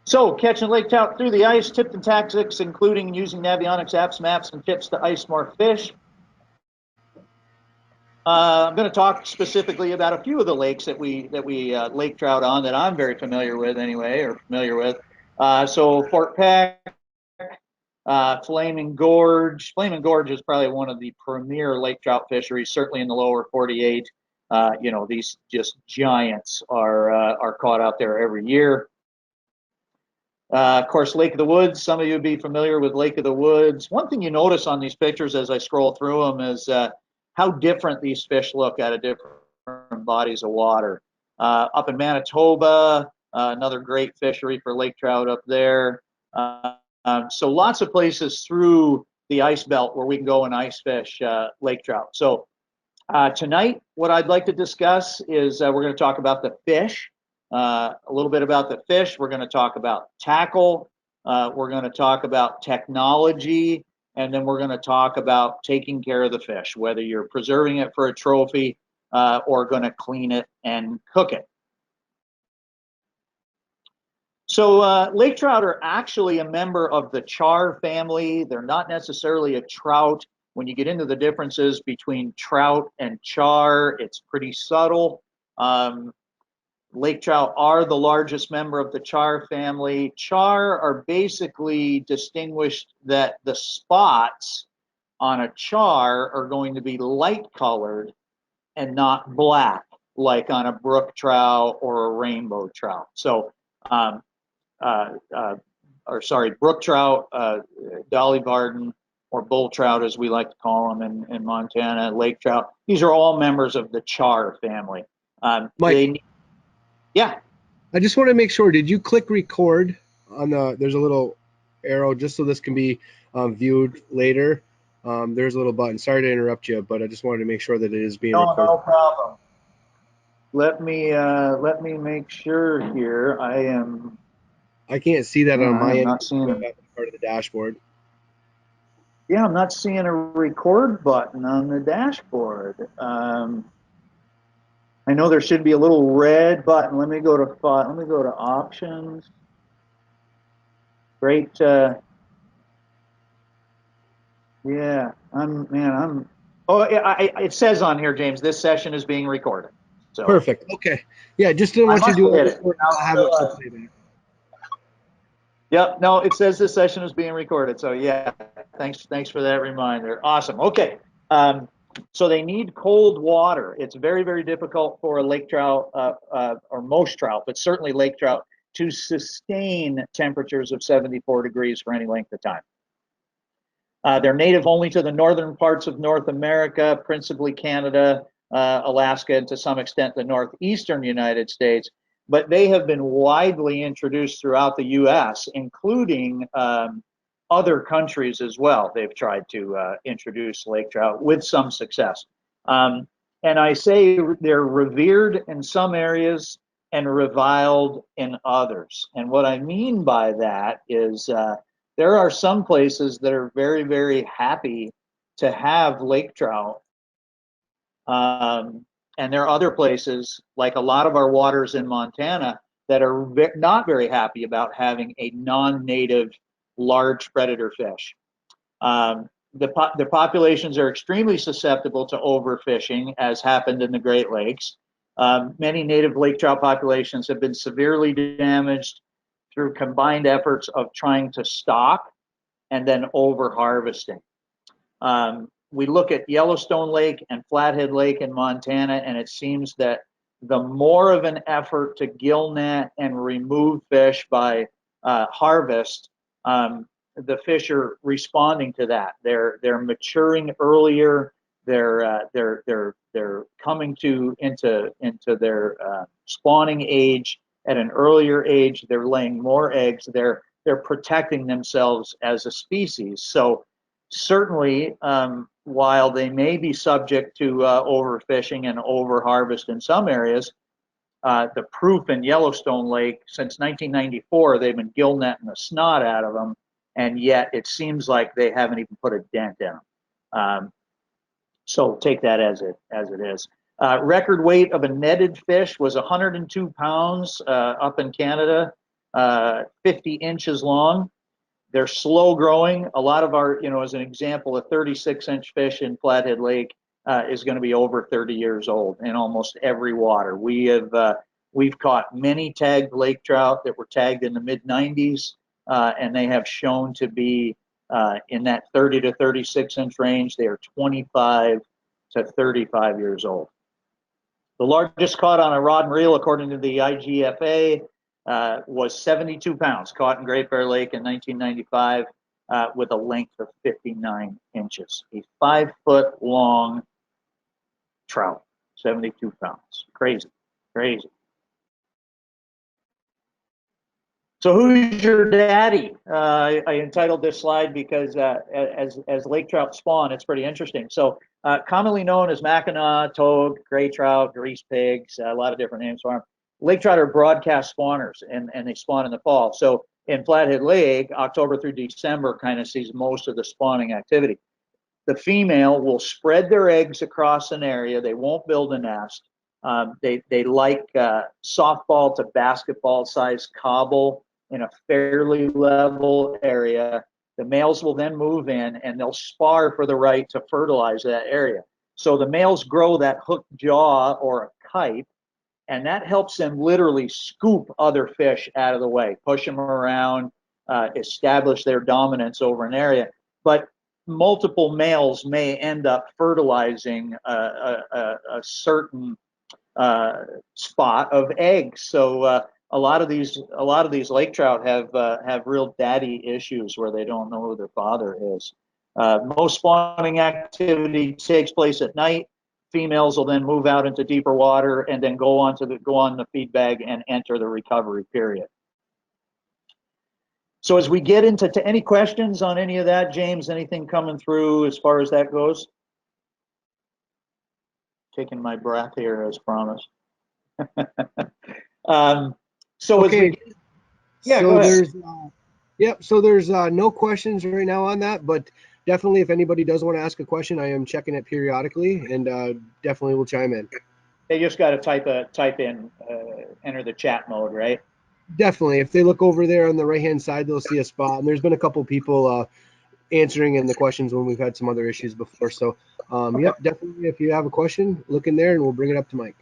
So, catching lake trout through the ice, tips and tactics, including using Navionics apps, maps, and tips to ice more fish. I'm going to talk specifically about a few of the lakes that we lake trout on that I'm very familiar with anyway, or familiar with. So Fort Peck, Flaming Gorge. Flaming Gorge is probably one of the premier lake trout fisheries, certainly in the lower 48. These just giants are caught out there every year. Of course, Lake of the Woods, some of you would be familiar with Lake of the Woods. One thing you notice on these pictures as I scroll through them is how different these fish look out of different bodies of water. Up in Manitoba, another great fishery for lake trout up there. So lots of places through the ice belt where we can go and ice fish lake trout. So tonight, what I'd like to discuss is we're going to talk about the fish. A little bit about the fish. We're going to talk about tackle. We're going to talk about technology. And then we're going to talk about taking care of the fish, whether you're preserving it for a trophy or going to clean it and cook it. So lake trout are actually a member of the char family. They're not necessarily a trout. When you get into the differences between trout and char, it's pretty subtle. Lake trout are the largest member of the char family. Char are basically distinguished that the spots on a char are going to be light colored and not black, like on a brook trout or a rainbow trout. So, brook trout, dolly varden, or bull trout, as we like to call them in Montana, lake trout. These are all members of the char family. Mike, yeah. I just want to make sure, did you click record on there's a little arrow just so this can be viewed later? There's a little button. Sorry to interrupt you, but I just wanted to make sure that it is being recorded. No problem. Let me make sure here. I can't see that on my end. Not seeing part of the dashboard. Yeah, I'm not seeing a record button on the dashboard. I know there should be a little red button. Let me go to options. Great. Yeah, it says on here, James, this session is being recorded. So perfect. Okay. Yeah, just didn't want you to do it. Yep. No, it says this session is being recorded. So yeah, thanks for that reminder. Awesome. Okay. So they need cold water. It's very, very difficult for a lake trout or most trout, but certainly lake trout, to sustain temperatures of 74 degrees for any length of time. They're native only to the northern parts of North America, principally Canada, Alaska, and to some extent the northeastern United States. But they have been widely introduced throughout the U.S., including other countries as well. They've tried to introduce lake trout with some success. And I say they're revered in some areas and reviled in others. And what I mean by that is there are some places that are very, very happy to have lake trout. And there are other places, like a lot of our waters in Montana, that are not very happy about having a non-native large predator fish. The populations are extremely susceptible to overfishing, as happened in the Great Lakes. Many native lake trout populations have been severely damaged through combined efforts of trying to stock and then over-harvesting. We look at Yellowstone Lake and Flathead Lake in Montana, and it seems that the more of an effort to gill net and remove fish by harvest, the fish are responding to that. They're maturing earlier. They're coming into their spawning age at an earlier age. They're laying more eggs. They're protecting themselves as a species. So certainly, while they may be subject to overfishing and overharvest in some areas, the proof in Yellowstone Lake, since 1994, they've been gill netting the snot out of them, and yet it seems like they haven't even put a dent in them. So take that as it is. Record weight of a netted fish was 102 pounds up in Canada. 50 inches long. They're slow growing. A lot of our, as an example, a 36-inch fish in Flathead Lake is going to be over 30 years old in almost every water. We've caught many tagged lake trout that were tagged in the mid 90s, and they have shown to be in that 30 to 36-inch range. They are 25 to 35 years old. The largest caught on a rod and reel, according to the IGFA, was 72 pounds, caught in Great Bear Lake in 1995 with a length of 59 inches. A 5-foot long trout, 72 pounds. Crazy, crazy. So who's your daddy? I entitled this slide because as lake trout spawn, it's pretty interesting. So commonly known as Mackinaw, toad, gray trout, grease pigs, a lot of different names for them. Lake trout are broadcast spawners, and they spawn in the fall. So in Flathead Lake, October through December kind of sees most of the spawning activity. The female will spread their eggs across an area. They won't build a nest. They like softball to basketball size cobble in a fairly level area. The males will then move in and they'll spar for the right to fertilize that area. So the males grow that hooked jaw or a kite, and that helps them literally scoop other fish out of the way, push them around, establish their dominance over an area. But multiple males may end up fertilizing a certain spot of eggs. So a lot of these lake trout have real daddy issues where they don't know who their father is. Most spawning activity takes place at night. Females will then move out into deeper water and then go on the feed bag and enter the recovery period. So as we get into any questions on any of that, James, anything coming through as far as that goes? Taking my breath here as promised. So okay. Yeah, so go ahead. there's so there's no questions right now on that, but definitely if anybody does want to ask a question, I am checking it periodically, and definitely will chime in. They just got to type in, enter the chat mode, right? Definitely. If they look over there on the right-hand side, they'll see a spot, and there's been a couple people answering in the questions when we've had some other issues before. So, yep, definitely. If you have a question, look in there, and we'll bring it up to Mike.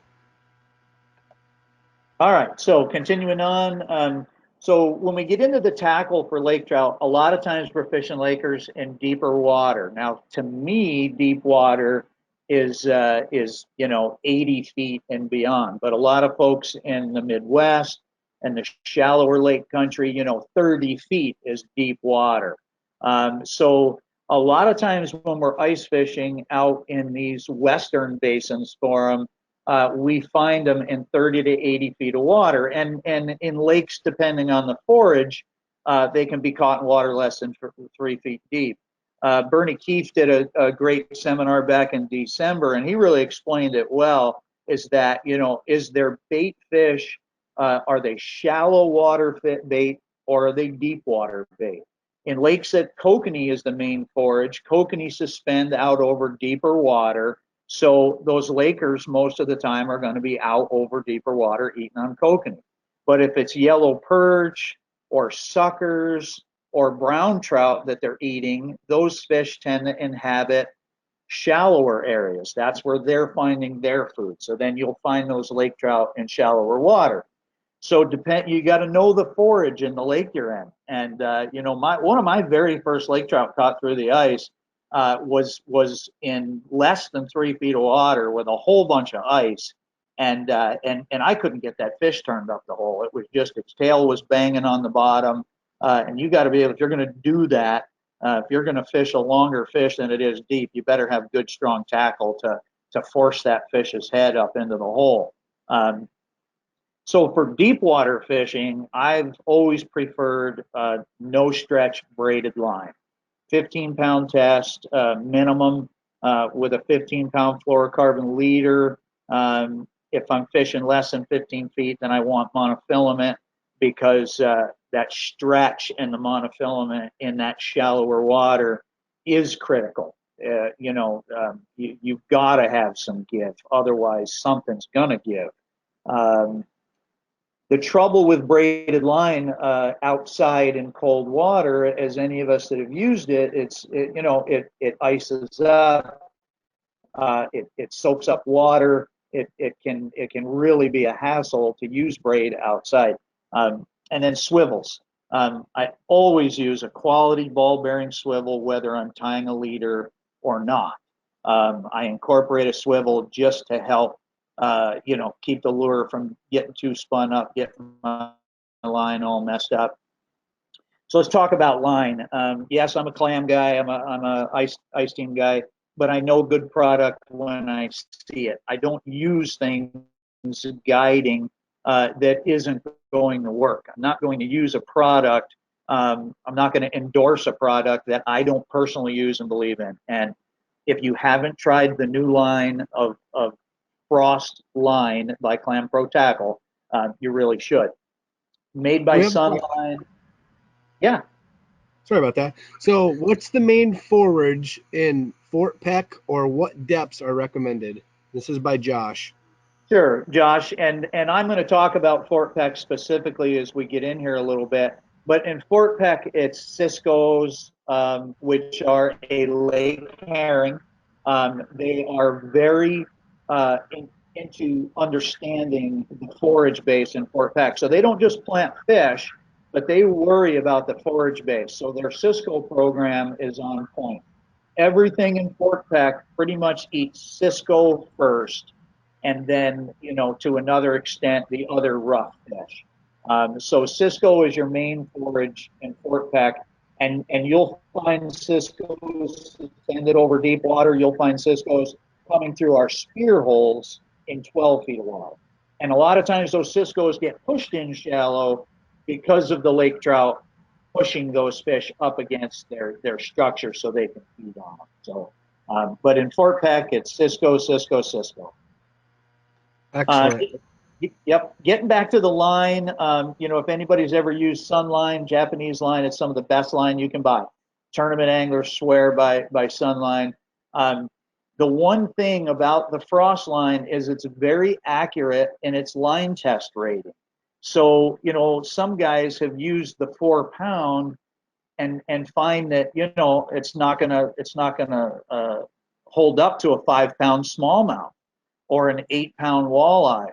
All right. So continuing on. So when we get into the tackle for lake trout, a lot of times we're fishing lakers in deeper water. Now, to me, deep water is 80 feet and beyond. But a lot of folks in the Midwest and the shallower lake country, 30 feet is deep water. So a lot of times when we're ice fishing out in these western basins for them, we find them in 30 to 80 feet of water. And in lakes, depending on the forage, they can be caught in water less than 3 feet deep. Bernie Keefe did a great seminar back in December, and he really explained it well, is that, is their bait fish, are they shallow water bait or are they deep water bait? In lakes that kokanee is the main forage, kokanee suspend out over deeper water. So those lakers most of the time are going to be out over deeper water eating on kokanee. But if it's yellow perch or suckers or brown trout that they're eating, those fish tend to inhabit shallower areas. That's where they're finding their food. So then you'll find those lake trout in shallower water. So you got to know the forage in the lake you're in. And one of my very first lake trout caught through the ice was in less than 3 feet of water with a whole bunch of ice, and I couldn't get that fish turned up the hole. It was just its tail was banging on the bottom, and you got to be able, if you're going to do that, if you're going to fish a longer fish than it is deep, you better have good strong tackle to force that fish's head up into the hole. So for deep water fishing, I've always preferred no stretch braided line. 15-pound test minimum with a 15-pound fluorocarbon leader. If I'm fishing less than 15 feet, then I want monofilament, because that stretch in the monofilament in that shallower water is critical. You've got to have some give, otherwise something's gonna give. The trouble with braided line outside in cold water, as any of us that have used it, it ices up, it soaks up water. It can really be a hassle to use braid outside. And then swivels. I always use a quality ball bearing swivel, whether I'm tying a leader or not. I incorporate a swivel just to help, keep the lure from getting too spun up, getting my line all messed up. So let's talk about line. Yes, I'm a clam guy. I'm a ice team guy, but I know good product when I see it. I don't use things guiding that isn't going to work. I'm not going to use a product. I'm not going to endorse a product that I don't personally use and believe in. And if you haven't tried the new line of Frost line by Clam Pro Tackle, you really should. Made by We have, Sunline. Yeah. sorry about that. So, what's the main forage in Fort Peck, or what depths are recommended? This is by Josh. Sure, Josh, and I'm going to talk about Fort Peck specifically as we get in here a little bit. But in Fort Peck, it's Cisco's, which are a lake herring. They are very into understanding the forage base in Fort Peck. So they don't just plant fish, but they worry about the forage base. So their Cisco program is on point. Everything in Fort Peck pretty much eats Cisco first, and then, to another extent, the other rough fish. So Cisco is your main forage in Fort Peck, and you'll find Cisco's extended over deep water. You'll find Cisco's coming through our spear holes in 12 feet of water. And a lot of times those Cisco's get pushed in shallow because of the lake trout pushing those fish up against their structure so they can feed on them. So, but in Fort Peck, it's Cisco, Cisco, Cisco. Uh, Excellent. yep. Getting back to the line, if anybody's ever used Sunline, Japanese line, it's some of the best line you can buy. Tournament anglers swear by Sunline. The one thing about the Frost line is it's very accurate in its line test rating. So, some guys have used the 4 pound and find that, it's not gonna hold up to a 5 pound smallmouth or an 8 pound walleye.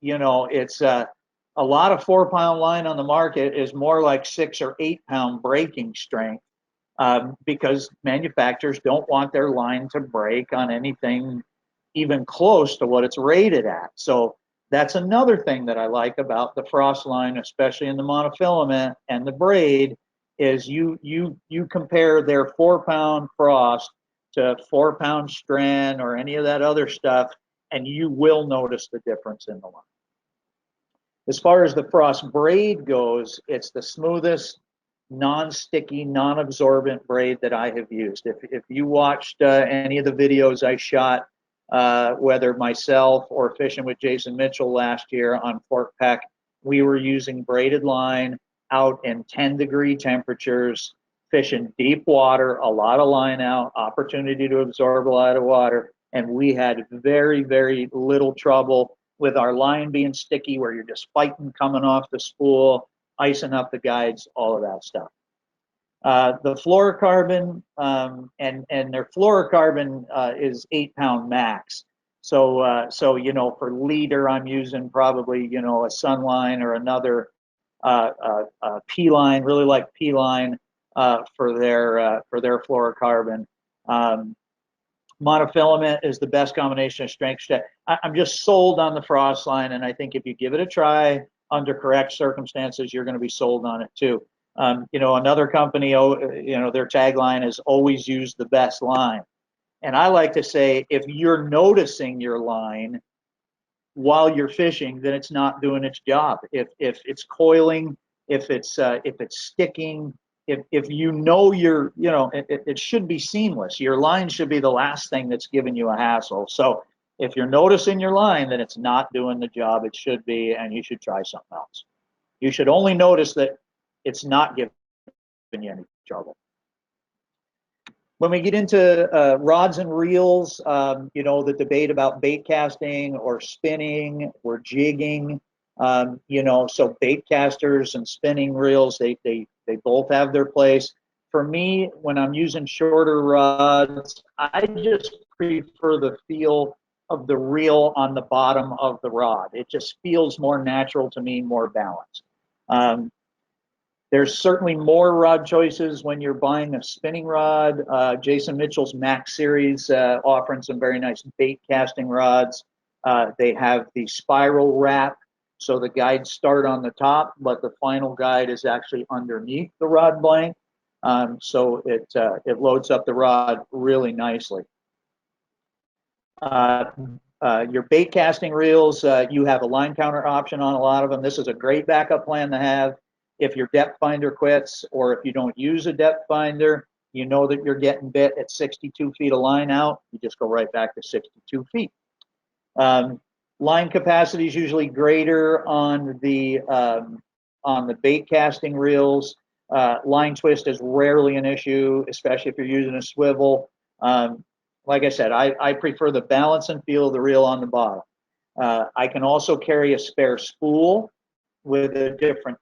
It's a lot of 4 pound line on the market is more like 6 or 8 pound breaking strength, because manufacturers don't want their line to break on anything even close to what it's rated at. So that's another thing that I like about the Frost line, especially in the monofilament and the braid, is you compare their 4 pound Frost to 4 pound strand or any of that other stuff, and you will notice the difference in the line. As far as the Frost braid goes, it's the smoothest, non-sticky, non-absorbent braid that I have used. If you watched any of the videos I shot, whether myself or fishing with Jason Mitchell last year on Fort Peck, we were using braided line out in 10-degree temperatures, fishing deep water, a lot of line out, opportunity to absorb a lot of water, and we had very, very little trouble with our line being sticky, where you're just fighting coming off the spool, icing up the guides, all of that stuff. The fluorocarbon, and their fluorocarbon is 8 pound max. So for leader, I'm using probably a Sunline or another P line. Really like P line for their fluorocarbon. Monofilament is the best combination of strength. I'm just sold on the Frost line, and I think if you give it a try under correct circumstances, you're going to be sold on it too. Another company, their tagline is always use the best line. And I like to say, if you're noticing your line while you're fishing, then it's not doing its job. If it's coiling, if it's sticking, if it should be seamless. Your line should be the last thing that's giving you a hassle. So if you're noticing your line, then it's not doing the job it should be, and you should try something else. You should only notice that it's not giving you any trouble. When we get into rods and reels, the debate about bait casting or spinning or jigging, You know, so bait casters and spinning reels, they both have their place. For me, when I'm using shorter rods, I just prefer the feel of the reel on the bottom of the rod. It just feels more natural to me, more balanced. Um, there's certainly more rod choices when you're buying a spinning rod. Jason Mitchell's Max series offering some very nice bait casting rods. They have the spiral wrap, so the guides start on the top, but the final guide is actually underneath the rod blank. So it loads up the rod really nicely. Uh, your bait casting reels, you have a line counter option on a lot of them. This is a great backup plan to have if your depth finder quits, or if you don't use a depth finder, you know that you're getting bit at 62 feet of line out, you just go right back to 62 feet. Line capacity is usually greater on the bait casting reels. Line twist is rarely an issue, especially if you're using a swivel. Like I said, I prefer the balance and feel of the reel on the bottom. I can also carry a spare spool with a different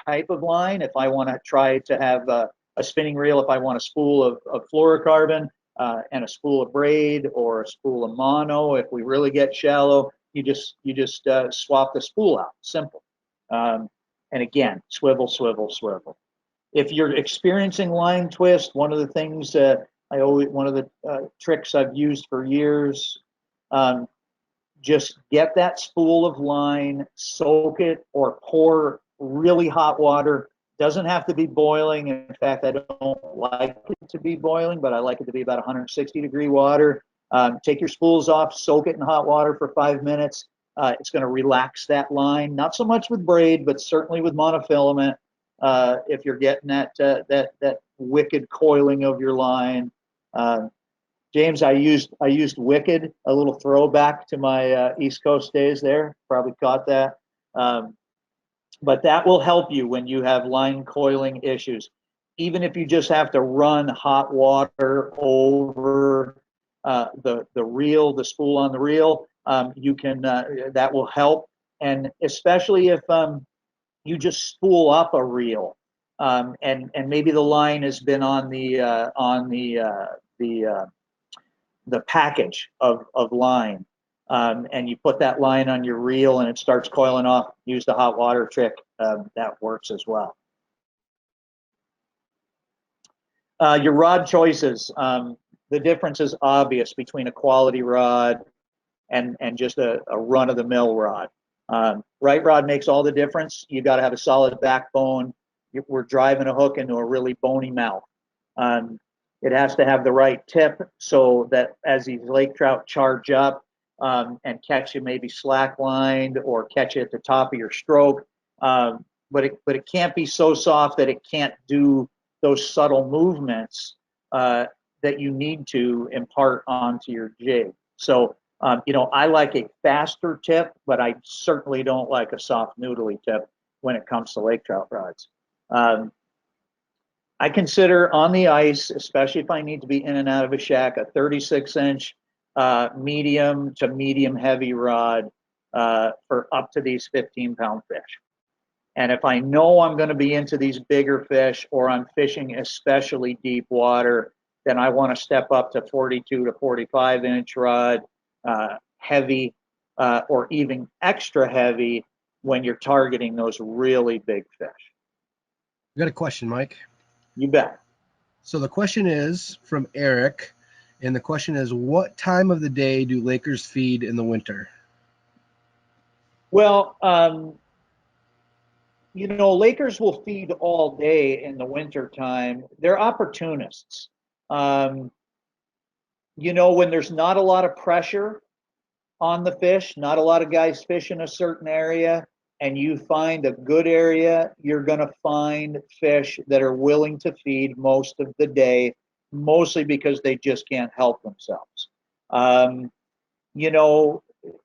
type of line. If I want to try to have a spinning reel, if I want a spool of fluorocarbon and a spool of braid, or a spool of mono, if we really get shallow, you just swap the spool out. Simple. And again, swivel, swivel, swivel. If you're experiencing line twist, one of the things one of the tricks I've used for years, just get that spool of line, soak it, or pour really hot water. Doesn't have to be boiling. In fact, I don't like it to be boiling, but I like it to be about 160-degree water. Take your spools off, soak it in hot water for 5 minutes. It's going to relax that line, not so much with braid, but certainly with monofilament. If you're getting that wicked coiling of your line. James, I used Wicked, a little throwback to my East Coast days there. Probably caught that. But that will help you when you have line coiling issues. Even if you just have to run hot water over the reel, the spool on the reel, you can that will help. And especially if you just spool up a reel, and maybe the line has been on the package of line, and you put that line on your reel and it starts coiling off, use the hot water trick. That works as well. Your rod choices, the difference is obvious between a quality rod and just a run-of-the-mill rod. Right rod makes all the difference. You got to have a solid backbone. We're driving a hook into a really bony mouth. It has to have the right tip so that as these lake trout charge up and catch you maybe slack lined or catch you at the top of your stroke, but it can't be so soft that it can't do those subtle movements that you need to impart onto your jig. So I like a faster tip, but I certainly don't like a soft noodly tip when it comes to lake trout rods. I consider on the ice, especially if I need to be in and out of a shack, a 36-inch medium to medium heavy rod for up to these 15-pound fish. And if I know I'm going to be into these bigger fish, or I'm fishing especially deep water, then I want to step up to 42 to 45-inch rod, heavy, or even extra heavy when you're targeting those really big fish. I got a question, Mike. You bet. So the question is from Eric, and the question is, what time of the day do Lakers feed in the winter? Well, Lakers will feed all day in the winter time. They're opportunists. When there's not a lot of pressure on the fish, not a lot of guys fish in a certain area, and you find a good area, you're going to find fish that are willing to feed most of the day, mostly because they just can't help themselves.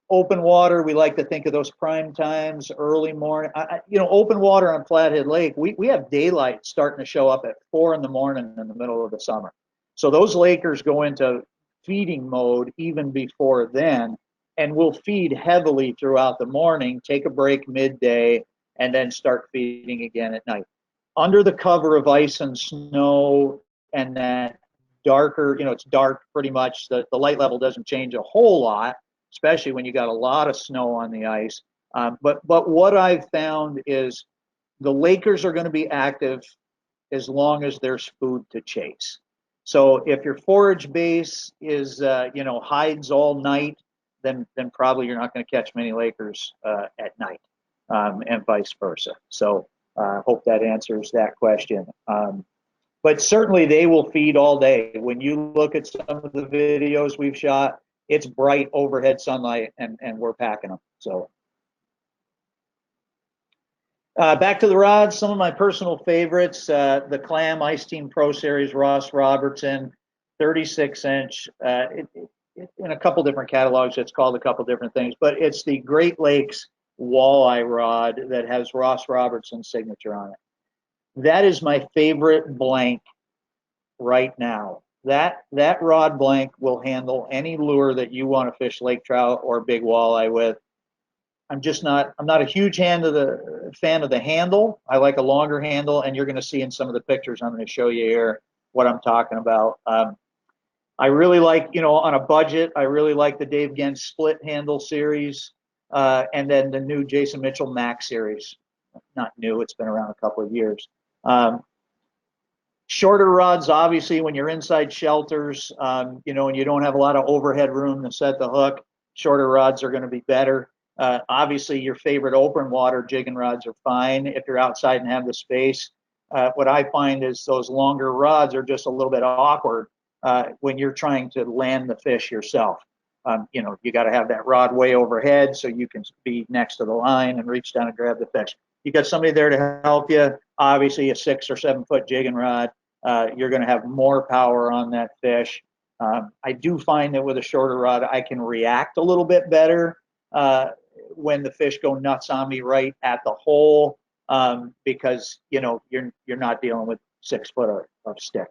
Open water, we like to think of those prime times, early morning. Open water on Flathead Lake, we have daylight starting to show up at 4 in the morning in the middle of the summer. So those Lakers go into feeding mode even before then. and we'll feed heavily throughout the morning, take a break midday, and then start feeding again at night. Under the cover of ice and snow and that darker, it's dark pretty much. The light level doesn't change a whole lot, especially when you got a lot of snow on the ice. But what I've found is the Lakers are going to be active as long as there's food to chase. So if your forage base is hides all night, then probably you're not going to catch many Lakers at night, and vice versa. So hope that answers that question. But certainly they will feed all day. When you look at some of the videos we've shot, it's bright overhead sunlight, and we're packing them. So back to the rods, some of my personal favorites, the Clam Ice Team Pro Series Ross Robertson, 36-inch. In a couple different catalogs, it's called a couple different things, but it's the Great Lakes walleye rod that has Ross Robertson's signature on it. That is my favorite blank right now. That rod blank will handle any lure that you want to fish lake trout or big walleye with. I'm not a huge fan of the handle. I like a longer handle, and you're going to see in some of the pictures I'm going to show you here what I'm talking about. I really like, on a budget, I really like the Dave Genz split handle series, and then the new Jason Mitchell Max series. Not new, it's been around a couple of years. Shorter rods, obviously, when you're inside shelters, and you don't have a lot of overhead room to set the hook, shorter rods are going to be better. Obviously, your favorite open water jigging rods are fine if you're outside and have the space. What I find is those longer rods are just a little bit awkward when you're trying to land the fish yourself. You got to have that rod way overhead so you can be next to the line and reach down and grab the fish. You got somebody there to help you. Obviously, a 6 or 7 foot jigging rod, you're going to have more power on that fish. I do find that with a shorter rod, I can react a little bit better when the fish go nuts on me right at the hole, because you're not dealing with 6 foot of stick.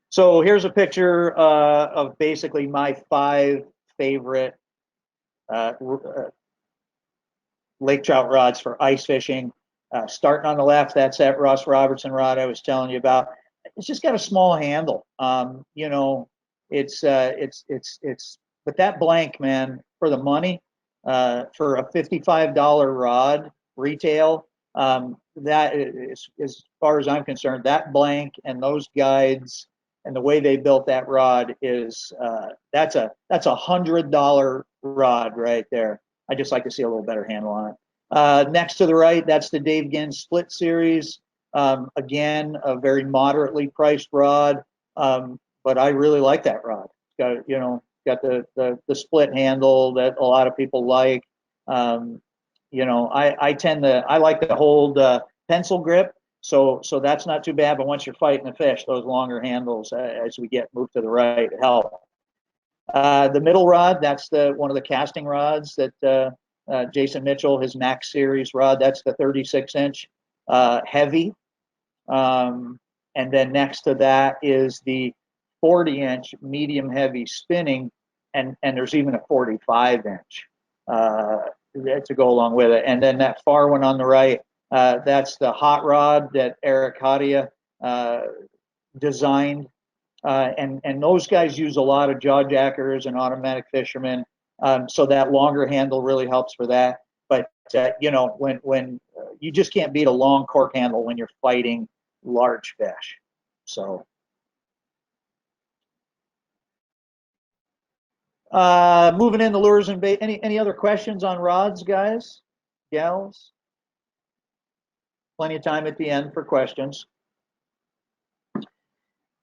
So here's a picture of basically my 5 favorite lake trout rods for ice fishing. Starting on the left, that's that Ross Robertson rod I was telling you about. It's just got a small handle. But that blank, man, for the money, for a $55 rod retail, that is, as far as I'm concerned, that blank and those guides and the way they built that rod is that's a $100 rod right there. I just like to see a little better handle on it. Next to the right, that's the Dave Genz Split Series. Again, a very moderately priced rod, but I really like that rod. It's got the split handle that a lot of people like. I like to hold pencil grip, so that's not too bad. But once you're fighting the fish, those longer handles as we moved to the right help. The middle rod, that's one of the casting rods that Jason Mitchell, his Max Series rod. That's the 36-inch heavy. And then next to that is the 40-inch medium heavy spinning, and there's even a 45-inch to go along with it. And then that far one on the right, that's the hot rod that Eric Hadia designed. And those guys use a lot of jaw jackers and automatic fishermen, so that longer handle really helps for that. But when you just can't beat a long cork handle when you're fighting large fish. So moving into lures and bait. Any other questions on rods, guys, gals? Plenty of time at the end for questions.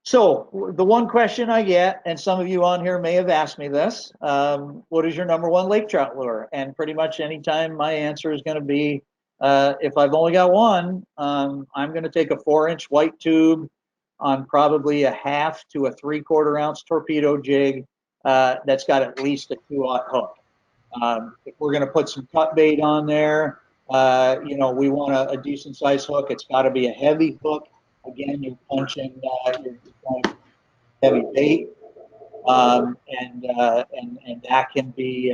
So the one question I get, and some of you on here may have asked me this, what is your #1 lake trout lure? And pretty much anytime my answer is going to be, if I've only got one, I'm going to take a 4-inch white tube on probably a 1/2 to a 3/4 ounce torpedo jig that's got at least a 2/0 hook. If we're going to put some cut bait on there, we want a decent size hook. It's got to be a heavy hook. Again, you're punching heavy bait. And that can be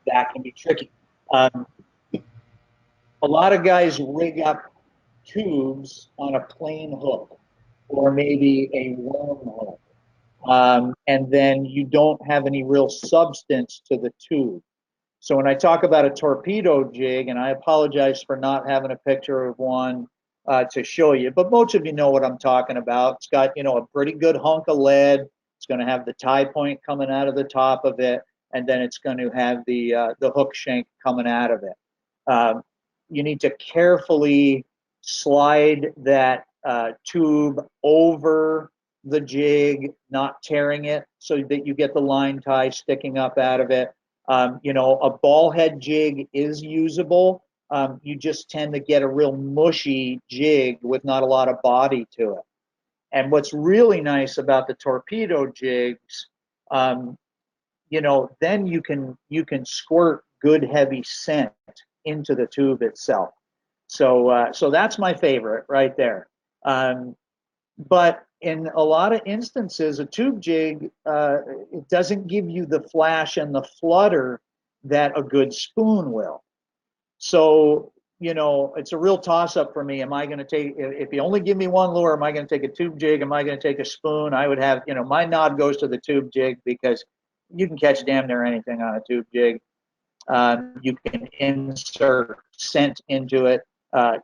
that can be tricky. Um, a lot of guys rig up tubes on a plain hook or maybe a worm hook, and then you don't have any real substance to the tube. So when I talk about a torpedo jig, and I apologize for not having a picture of one to show you, but most of you know what I'm talking about. It's got a pretty good hunk of lead. It's going to have the tie point coming out of the top of it, and then it's going to have the hook shank coming out of it. Um, you need to carefully slide that tube over the jig, not tearing it, so that you get the line tie sticking up out of it. A ball head jig is usable. You just tend to get a real mushy jig with not a lot of body to it. And what's really nice about the torpedo jigs, um, then you can squirt good heavy scent into the tube itself. So that's my favorite right there. Um, but in a lot of instances, a tube jig, it doesn't give you the flash and the flutter that a good spoon will. So, it's a real toss up for me. Am I going to take, if you only give me one lure, am I going to take a tube jig? Am I going to take a spoon? I would have, my nod goes to the tube jig because you can catch damn near anything on a tube jig. You can insert scent into it.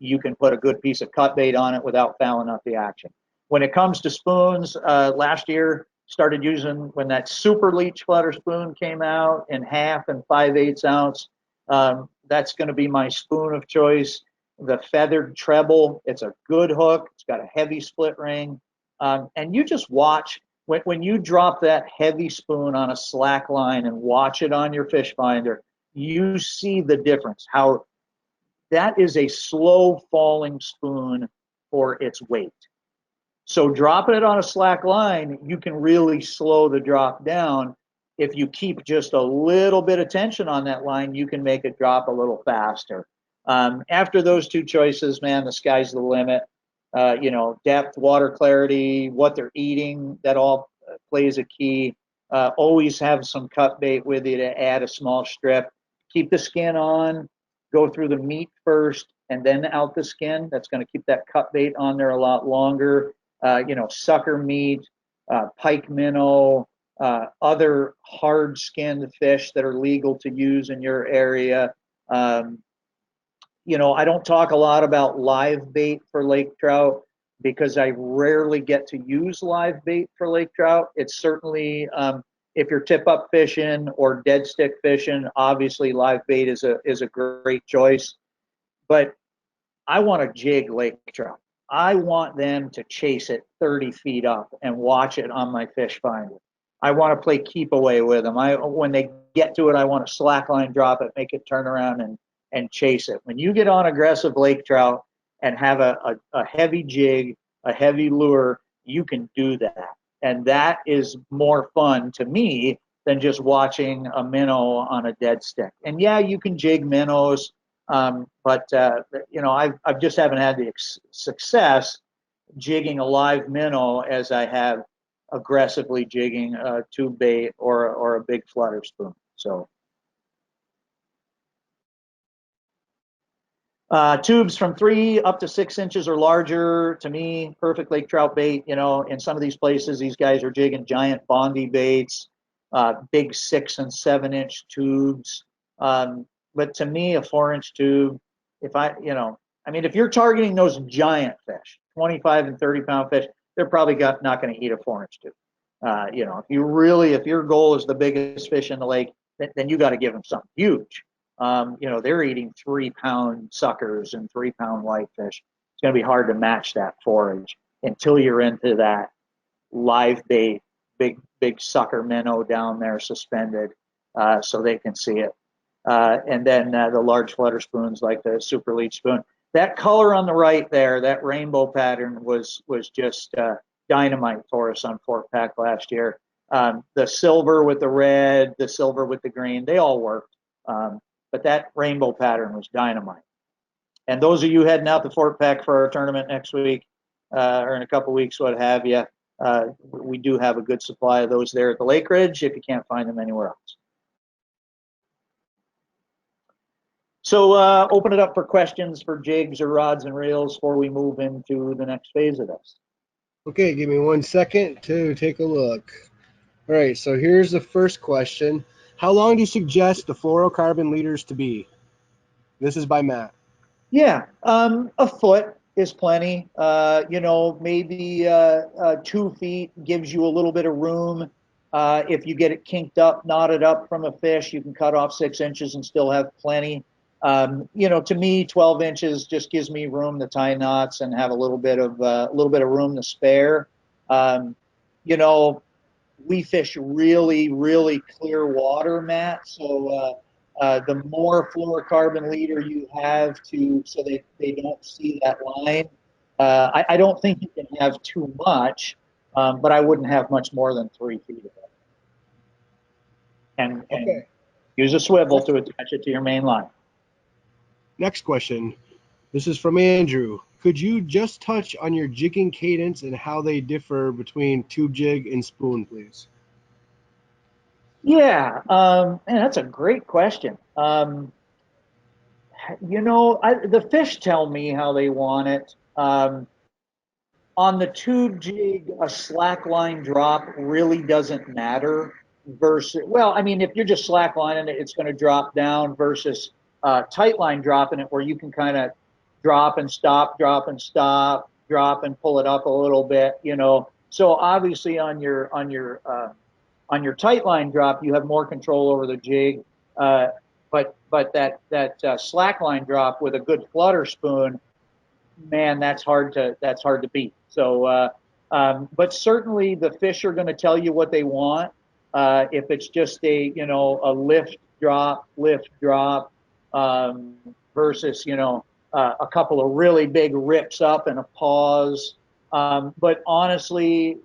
You can put a good piece of cut bait on it without fouling up the action. When it comes to spoons, last year started using when that super leech flutter spoon came out in 1/2 and 5/8 ounce. That's going to be my spoon of choice. The feathered treble, it's a good hook. It's got a heavy split ring. And you just watch when you drop that heavy spoon on a slack line and watch it on your fish finder, you see the difference. How that is a slow falling spoon for its weight. So dropping it on a slack line, you can really slow the drop down. If you keep just a little bit of tension on that line, you can make it drop a little faster. After those two choices, man, the sky's the limit. Depth, water clarity, what they're eating, that all plays a key. Always have some cut bait with you to add a small strip. Keep the skin on, go through the meat first, and then out the skin. That's going to keep that cut bait on there a lot longer. Sucker meat, pike minnow, other hard skinned fish that are legal to use in your area. I don't talk a lot about live bait for lake trout because I rarely get to use live bait for lake trout. It's certainly, if you're tip up fishing or dead stick fishing, obviously live bait is a great choice. But I want to jig lake trout. I want them to chase it 30 feet up and watch it on my fish finder. I want to play keep away with them. When they get to it, I want to slack line drop it, make it turn around and chase it. When you get on aggressive lake trout and have a heavy jig, a heavy lure, you can do that. And that is more fun to me than just watching a minnow on a dead stick. And yeah, you can jig minnows, but I've just haven't had the success jigging a live minnow as I have aggressively jigging a tube bait or a big flutter spoon. So tubes from 3 up to 6 inches or larger, to me, perfect lake trout bait. In some of these places, these guys are jigging giant Bondi baits, big 6 and 7 inch tubes. But to me, a 4 inch tube, if you're targeting those giant fish, 25 and 30 pound fish, they're probably not going to eat a 4 inch tube. If your goal is the biggest fish in the lake, then you got to give them something huge. They're eating 3 pound suckers and 3 pound whitefish. It's going to be hard to match that forage until you're into that live bait, big sucker minnow down there suspended, so they can see it. And then the large flutter spoons like the super leech spoon. That color on the right there, that rainbow pattern was just dynamite for us on Fort Peck last year. The silver with the red, the silver with the green, they all worked. But that rainbow pattern was dynamite. And those of you heading out to Fort Peck for our tournament next week or in a couple weeks, what have you, we do have a good supply of those there at the Lake Ridge if you can't find them anywhere else. So open it up for questions for jigs or rods and reels before we move into the next phase of this. Okay, give me 1 second to take a look. All right, so here's the first question. How long do you suggest the fluorocarbon leaders to be? This is by Matt. Yeah, a foot is plenty. Maybe 2 feet gives you a little bit of room. If you get it kinked up, knotted up from a fish, you can cut off 6 inches and still have plenty. To me, 12 inches just gives me room to tie knots and have a little bit of room to spare. Um, you know, we fish really, really clear water, Matt. So the more fluorocarbon leader you have so they don't see that line. I don't think you can have too much, but I wouldn't have much more than 3 feet of it. And Okay. use a swivel to attach it to your main line. Next question. This is from Andrew. Could you just touch on your jigging cadence and how they differ between tube jig and spoon, please? Yeah, man, that's a great question. The fish tell me how they want it. On the tube jig, a slack line drop really doesn't matter. Versus, well, I mean, if you're just slack lining it, it's going to drop down. Versus tight line dropping it, where you can kind of drop and stop, drop and stop, drop and pull it up a little bit. So obviously on your tight line drop, you have more control over the jig. But that slack line drop with a good flutter spoon, man, that's hard to beat. So, but certainly the fish are going to tell you what they want. If it's just a lift drop, versus a couple of really big rips up and a pause. But honestly,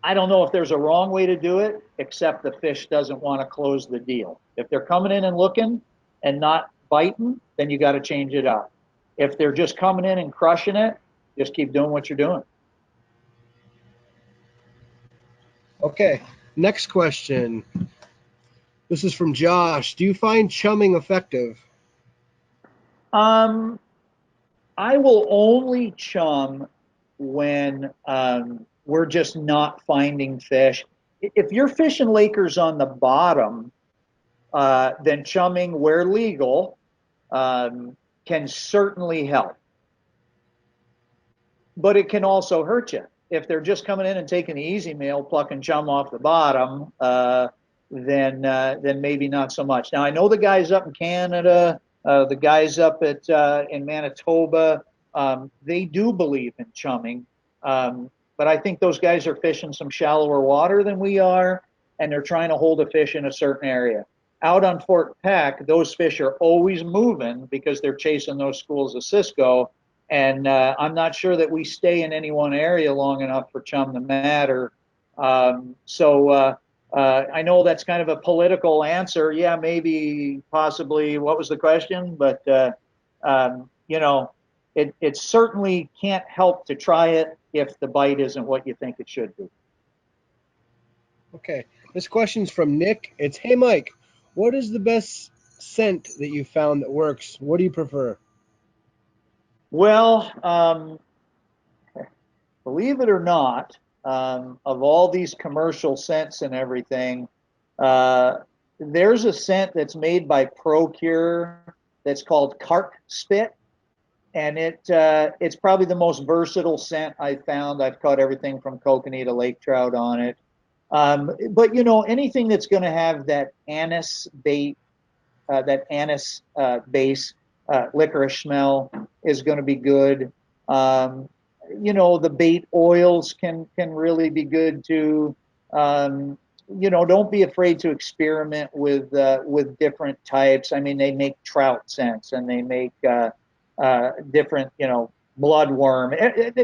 I don't know if there's a wrong way to do it, except the fish doesn't want to close the deal. If they're coming in and looking and not biting, then you got to change it up. If they're just coming in and crushing it, just keep doing what you're doing. Okay, next question. This is from Josh. Do you find chumming effective? I will only chum when we're just not finding fish. If you're fishing Lakers on the bottom, then chumming where legal can certainly help. But it can also hurt you. If they're just coming in and taking the easy meal, plucking chum off the bottom, then maybe not so much. Now I know the guys up in Canada, the guys up in Manitoba, they do believe in chumming, but I think those guys are fishing some shallower water than we are, and they're trying to hold a fish in a certain area. Out on Fort Peck, those fish are always moving because they're chasing those schools of Cisco. And I'm not sure that we stay in any one area long enough for chum to matter. So I know that's kind of a political answer. Yeah, maybe, possibly. What was the question? But it certainly can't help to try it if the bite isn't what you think it should be. Okay, this question's from Nick. It's, hey Mike, what is the best scent that you found that works? What do you prefer? Well, believe it or not, of all these commercial scents and everything, there's a scent that's made by Procure that's called carp spit, and it's probably the most versatile scent I've found. I've caught everything from kokanee to lake trout on it. But anything that's going to have that anise bait, that anise base licorice smell is going to be good. The bait oils can really be good too. Don't be afraid to experiment with different types. I mean, they make trout scents and they make different, bloodworm,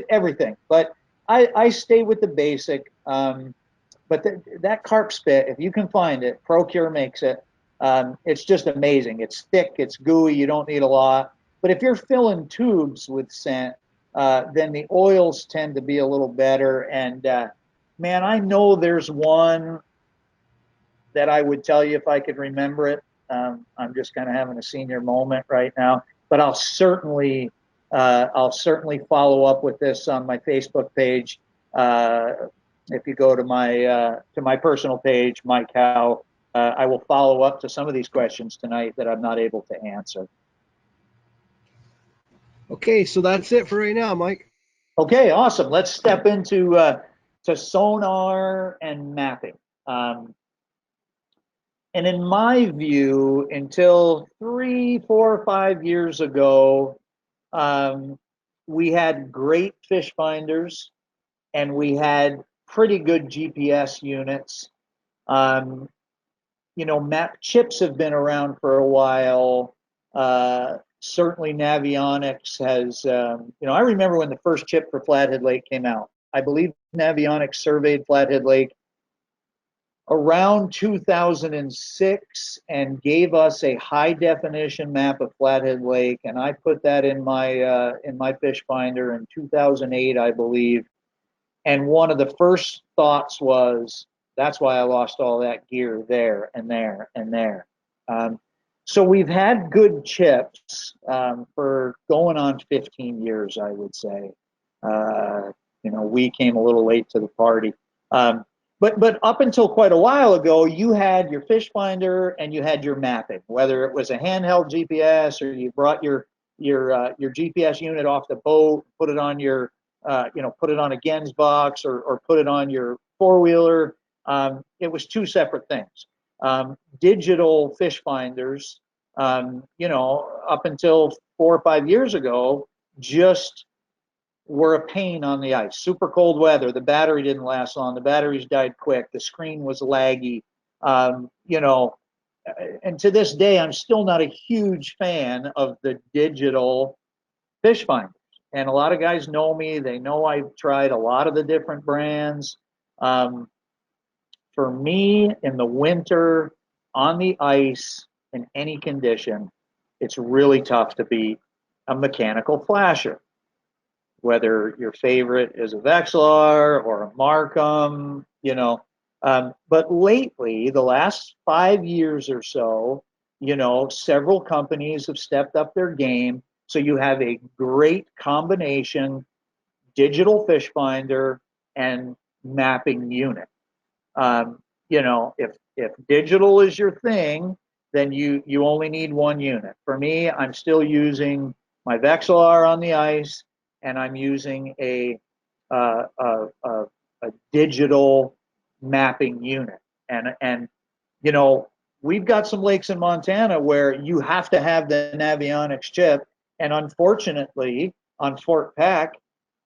everything. But I stay with the basic. But that carp spit, if you can find it, Procure makes it. It's just amazing. It's thick, it's gooey. You don't need a lot. But if you're filling tubes with scent, then the oils tend to be a little better. And man, I know there's one that I would tell you if I could remember it. I'm just kind of having a senior moment right now, but I'll certainly follow up with this on my Facebook page. If you go to my personal page, Mike Howe, I will follow up to some of these questions tonight that I'm not able to answer. Okay, so that's it for right now, Mike. Okay, awesome. Let's step into to sonar and mapping. And in my view, until 3, 4, 5 years ago, um, we had great fish finders and we had pretty good GPS units. Um, map chips have been around for a while. Certainly, Navionics has. I remember when the first chip for Flathead Lake came out. I believe Navionics surveyed Flathead Lake around 2006 and gave us a high definition map of Flathead Lake, and I put that in my fish finder in 2008, I believe. And one of the first thoughts was, that's why I lost all that gear there and there and there. So we've had good chips for going on 15 years, I would say. We came a little late to the party. But up until quite a while ago, you had your fish finder and you had your mapping, whether it was a handheld GPS or you brought your GPS unit off the boat, put it on put it on a Gens box or put it on your four-wheeler. It was two separate things. Digital fish finders, up until 4 or 5 years ago, just were a pain on the ice. Super cold weather. The battery didn't last long. The batteries died quick. The screen was laggy. And to this day, I'm still not a huge fan of the digital fish finders. And a lot of guys know me. They know I've tried a lot of the different brands. For me, in the winter, on the ice, in any condition, it's really tough to beat a mechanical flasher. Whether your favorite is a Vexilar or a Markham, But lately, the last 5 years or so, several companies have stepped up their game. So you have a great combination digital fish finder and mapping unit. If digital is your thing, then you only need one unit. For me, I'm still using my Vexilar on the ice, and I'm using a digital mapping unit. And we've got some lakes in Montana where you have to have the Navionics chip, and unfortunately, on Fort Peck,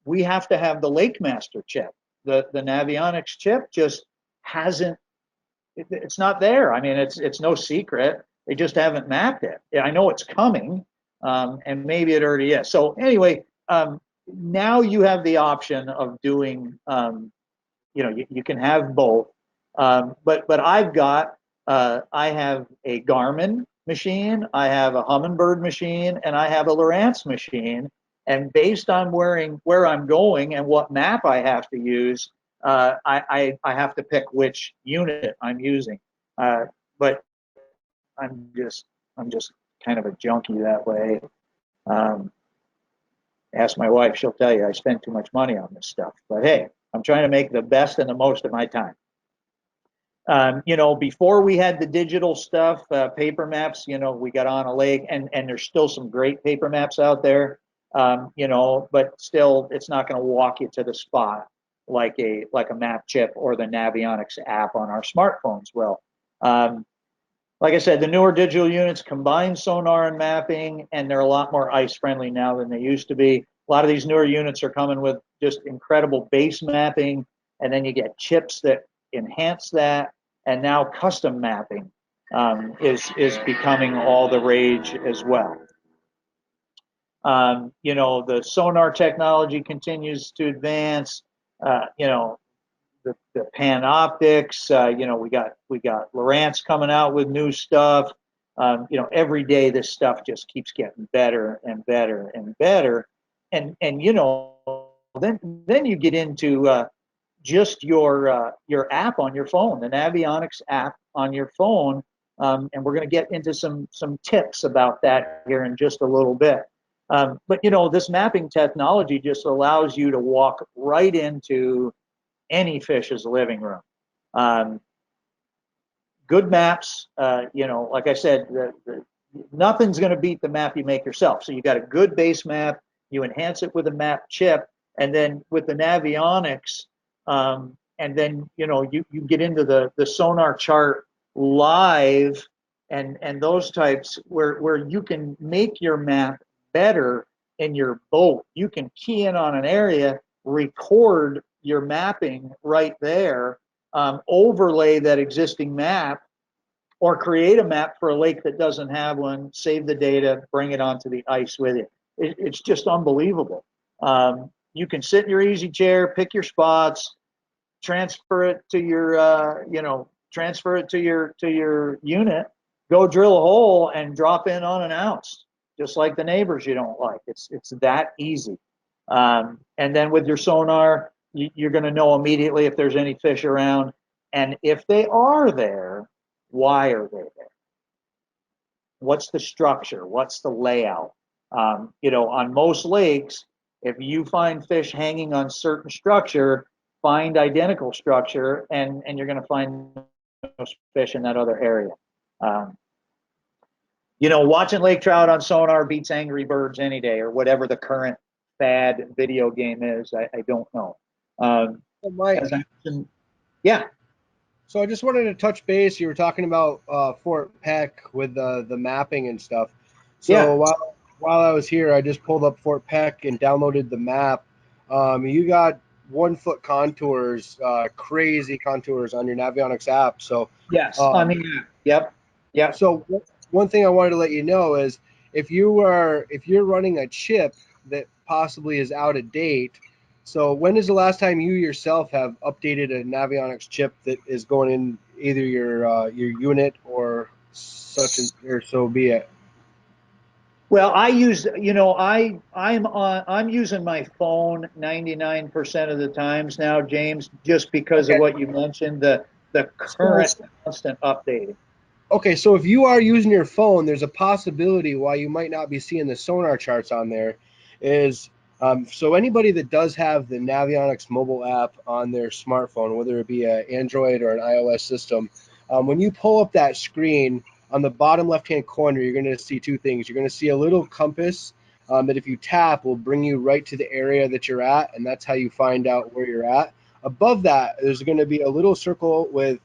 we have to have the Lake Master chip. The Navionics chip just hasn't. It's not there. I mean, it's no secret. They just haven't mapped it. I know it's coming, and maybe it already is. So anyway, now you have the option of doing. You can have both. But I have a Garmin machine, I have a Humminbird machine, and I have a Lowrance machine. And based on where I'm going and what map I have to use, I have to pick which unit I'm using. But I'm just kind of a junkie that way. Um, Ask my wife; she'll tell you I spend too much money on this stuff. But hey, I'm trying to make the best and the most of my time. Before we had the digital stuff, paper maps, we got on a lake, and there's still some great paper maps out there, but still, it's not going to walk you to the spot like a map chip or the Navionics app on our smartphones will. Like I said, the newer digital units combine sonar and mapping, and they're a lot more ice friendly now than they used to be. A lot of these newer units are coming with just incredible base mapping, and then you get chips that enhance that, and now custom mapping is becoming all the rage as well. The sonar technology continues to advance. The Panoptics. We got Lowrance coming out with new stuff. Every day this stuff just keeps getting better and better and better. and you know, then you get into just your app on your phone, the Navionics app on your phone, and we're going to get into some tips about that here in just a little bit. But you know, this mapping technology just allows you to walk right into any fish's living room. Um, Good maps, you know, like I said, nothing's going to beat the map you make yourself. So you got a good base map, you enhance it with a map chip, and then with the Navionics, and then you know you get into the sonar chart live and those types where you can make your map better in your boat. You can key in on an area, record your mapping right there, overlay that existing map, or create a map for a lake that doesn't have one, save the data, bring it onto the ice with you. It's just unbelievable. You can sit in your easy chair, pick your spots, transfer it to your, transfer it to your unit, go drill a hole and drop in on an ounce, just like the neighbors you don't like. It's that easy. And then with your sonar, you're going to know immediately if there's any fish around, and if they are there, why are they there? What's the structure? What's the layout? You know, on most lakes, if you find fish hanging on certain structure, find identical structure, and you're going to find those fish in that other area. Um, you know, watching lake trout on sonar beats Angry Birds any day, or whatever the current fad video game is. I don't know. Mike, As I mentioned, yeah, so I just wanted to touch base. You were talking about Fort Peck with the mapping and stuff. So yeah. while I was here, I just pulled up Fort Peck and downloaded the map. You got 1 foot contours, crazy contours on your Navionics app. So Yes, on um, the app. Yep, yep. so one thing I wanted to let you know is if you're running a chip that possibly is out of date. So when is the last time you yourself have updated a Navionics chip that is going in either your unit or such and or so be it? Well, I use, you know, I'm using my phone 99% of the times now, James, just because of Okay. what you mentioned, the So current constant updating. okay, so if you are using your phone, there's a possibility why you might not be seeing the sonar charts on there. Is so anybody that does have the Navionics mobile app on their smartphone, whether it be an Android or an iOS system, when you pull up that screen on the bottom left-hand corner, you're going to see two things. You're going to see a little compass that if you tap will bring you right to the area that you're at, and that's how you find out where you're at. Above that, there's going to be a little circle with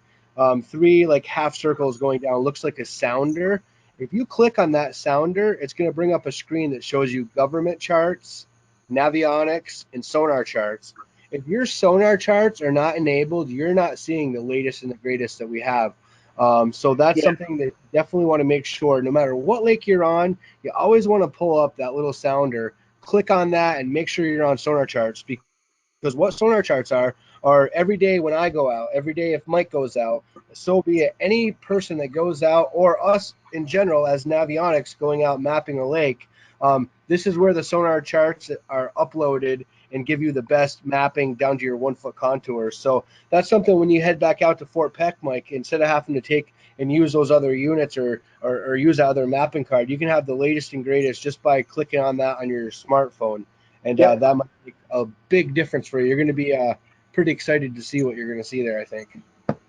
three like half circles going down. Looks like a sounder. If you click on that sounder, it's going to bring up a screen that shows you government charts, Navionics, and sonar charts. If your sonar charts are not enabled, you're not seeing the latest and the greatest that we have. So that's Yeah, something that you definitely want to make sure, no matter what lake you're on, you always want to pull up that little sounder, click on that, and make sure you're on sonar charts, because what sonar charts are every day when I go out, every day if Mike goes out, so be it. Any person that goes out, or us in general as Navionics going out mapping a lake, this is where the sonar charts are uploaded and give you the best mapping down to your 1 foot contours. So that's something when you head back out to Fort Peck, Mike, instead of having to take and use those other units or use that other mapping card, you can have the latest and greatest just by clicking on that on your smartphone. And yep. that might make a big difference for you. You're going to be pretty excited to see what you're going to see there, I think.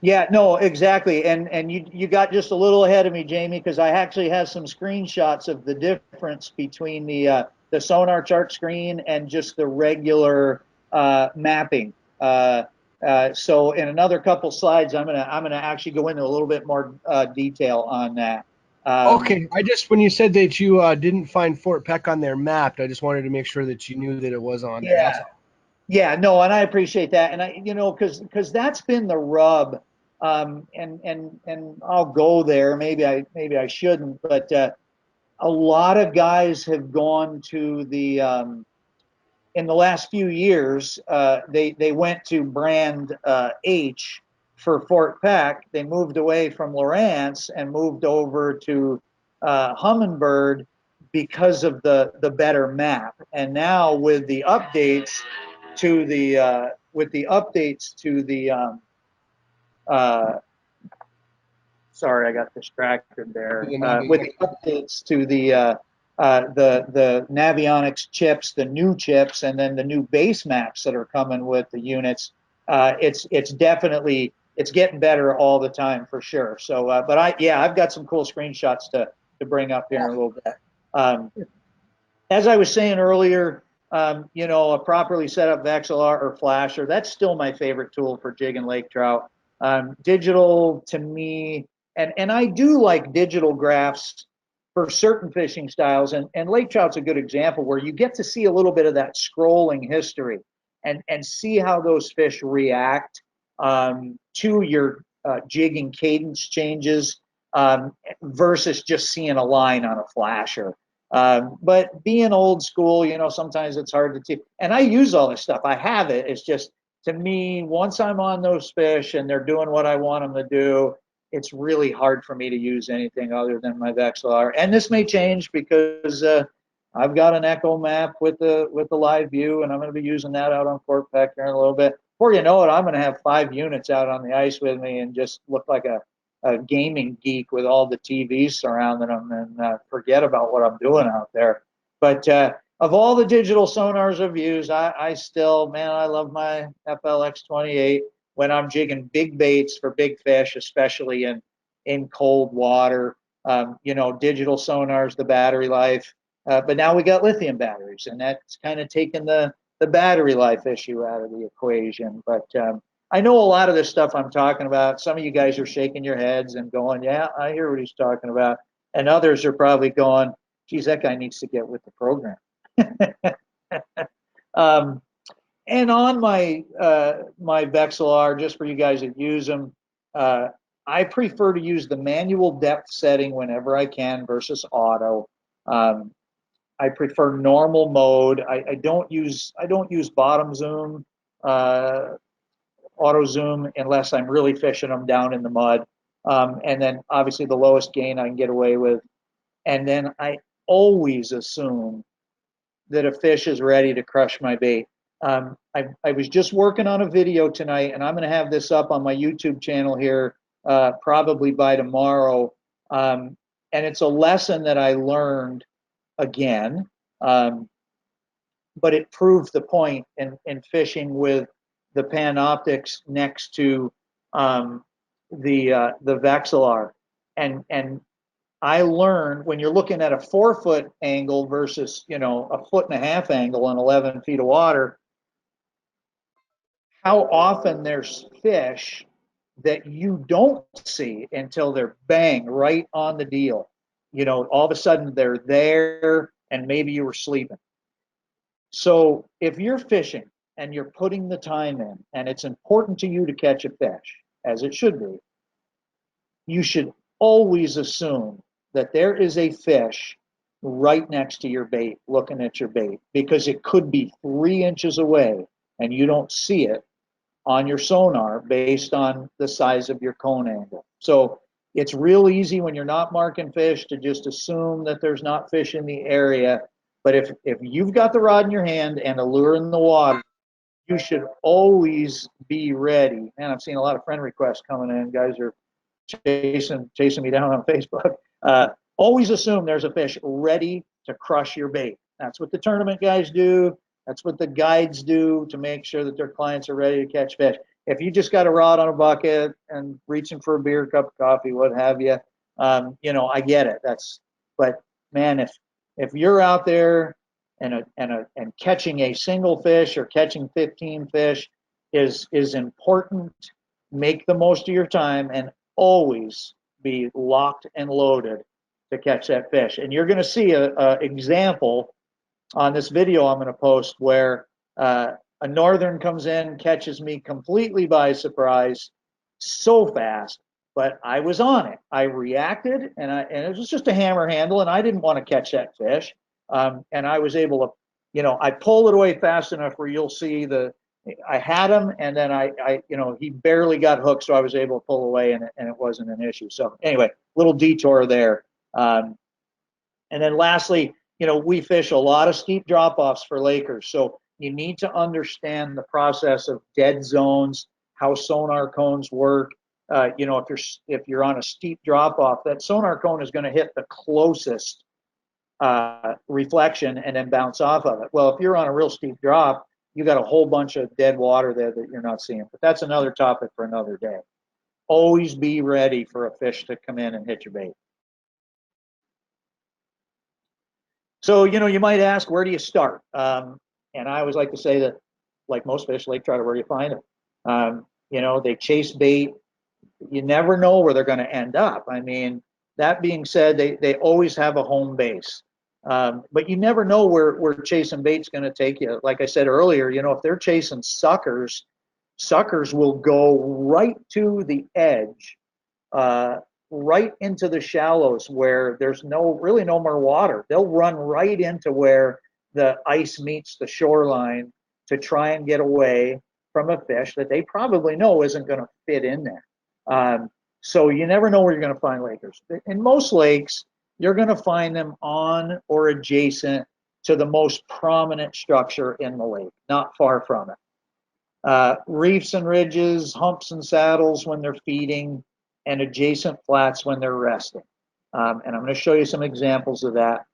Yeah, no, exactly. And you got just a little ahead of me, Jamie, because I actually have some screenshots of the difference between the sonar chart screen and just the regular mapping. So in another couple slides, I'm gonna actually go into a little bit more detail on that. Um, Okay, I just when you said that you didn't find Fort Peck on there mapped, I just wanted to make sure that you knew that it was on there. That's yeah, all. yeah, no, and I appreciate that, and I, you know, because that's been the rub, and I'll go there. Maybe I shouldn't, but a lot of guys have gone to the in the last few years. They went to brand H for Fort Peck. They moved away from Lawrence and moved over to Humminbird, because of the better map. And now with the updates to the sorry, I got distracted there. With the updates to the Navionics chips, the new chips, and then the new base maps that are coming with the units, it's definitely it's getting better all the time for sure. So, but I've got some cool screenshots to bring up here in a little bit. As I was saying earlier, a properly set up VexLR or flasher, that's still my favorite tool for jigging lake trout. Digital to me, and I do like digital graphs for certain fishing styles, and lake trout's a good example where you get to see a little bit of that scrolling history and see how those fish react to your jigging cadence changes versus just seeing a line on a flasher. But being old school, sometimes it's hard to teach. And I use all this stuff. I have it. It's just, to me, once I'm on those fish and they're doing what I want them to do, it's really hard for me to use anything other than my VexLR. And this may change because I've got an Echo map with the live view, and I'm going to be using that out on Fort Peck here in a little bit. Before you know it, I'm going to have 5 units out on the ice with me and just look like a gaming geek with all the TVs surrounding them and forget about what I'm doing out there. But of all the digital sonars I've used, I still, man, I love my FLX28 when I'm jigging big baits for big fish, especially in cold water. Digital sonars, the battery life. But now we got lithium batteries, and that's kind of taken the battery life issue out of the equation. But I know a lot of this stuff I'm talking about. Some of you guys are shaking your heads and going, yeah, I hear what he's talking about. And others are probably going, geez, that guy needs to get with the program. And on my my VexLR, just for you guys that use them, I prefer to use the manual depth setting whenever I can versus auto. I prefer normal mode. I don't use bottom zoom. Auto zoom unless I'm really fishing them down in the mud. And then obviously the lowest gain I can get away with. And then I always assume that a fish is ready to crush my bait. I was just working on a video tonight, and I'm going to have this up on my YouTube channel here probably by tomorrow. And it's a lesson that I learned again, but it proved the point in fishing with the Panoptics next to the VexLR, and I learned when you're looking at a 4-foot angle versus a 1.5-foot angle on 11 feet of water, how often there's fish that you don't see until they're bang right on the deal. All of a sudden they're there, and maybe you were sleeping. So if you're fishing and you're putting the time in, and it's important to you to catch a fish, as it should be, you should always assume that there is a fish right next to your bait, looking at your bait, because it could be 3 inches away and you don't see it on your sonar based on the size of your cone angle. So it's real easy when you're not marking fish to just assume that there's not fish in the area. But if you've got the rod in your hand and a lure in the water, you should always be ready. Man, I've seen a lot of friend requests coming in. Guys are chasing me down on Facebook. Always assume there's a fish ready to crush your bait. That's what the tournament guys do. That's what the guides do to make sure that their clients are ready to catch fish. If you just got a rod on a bucket and reaching for a beer, cup of coffee, what have you, I get it. But man, if you're out there and catching a single fish or catching 15 fish is important, make the most of your time and always be locked and loaded to catch that fish. And you're going to see a example on this video I'm going to post where a northern comes in, catches me completely by surprise, so fast, but I was on it. I reacted, and it was just a hammer handle, and I didn't want to catch that fish. And I was able to, I pulled it away fast enough where you'll see I had him, and then he barely got hooked, so I was able to pull away, and it wasn't an issue. So anyway, little detour there. And then lastly, we fish a lot of steep drop-offs for Lakers, so you need to understand the process of dead zones, how sonar cones work. If you're on a steep drop-off, that sonar cone is going to hit the closest reflection and then bounce off of it. Well, if you're on a real steep drop, you got a whole bunch of dead water there that you're not seeing. But that's another topic for another day. Always be ready for a fish to come in and hit your bait. So, you might ask, where do you start? And I always like to say that, like most fish, lake trout, where you find them. They chase bait. You never know where they're going to end up. I mean, that being said, they always have a home base. But you never know where chasing bait's going to take you. Like I said earlier, if they're chasing suckers will go right to the edge, right into the shallows where there's really no more water. They'll run right into where the ice meets the shoreline to try and get away from a fish that they probably know isn't going to fit in there. So you never know where you're going to find Lakers. In most lakes, you're going to find them on or adjacent to the most prominent structure in the lake, not far from it. Reefs and ridges, humps and saddles when they're feeding, and adjacent flats when they're resting. And I'm going to show you some examples of that.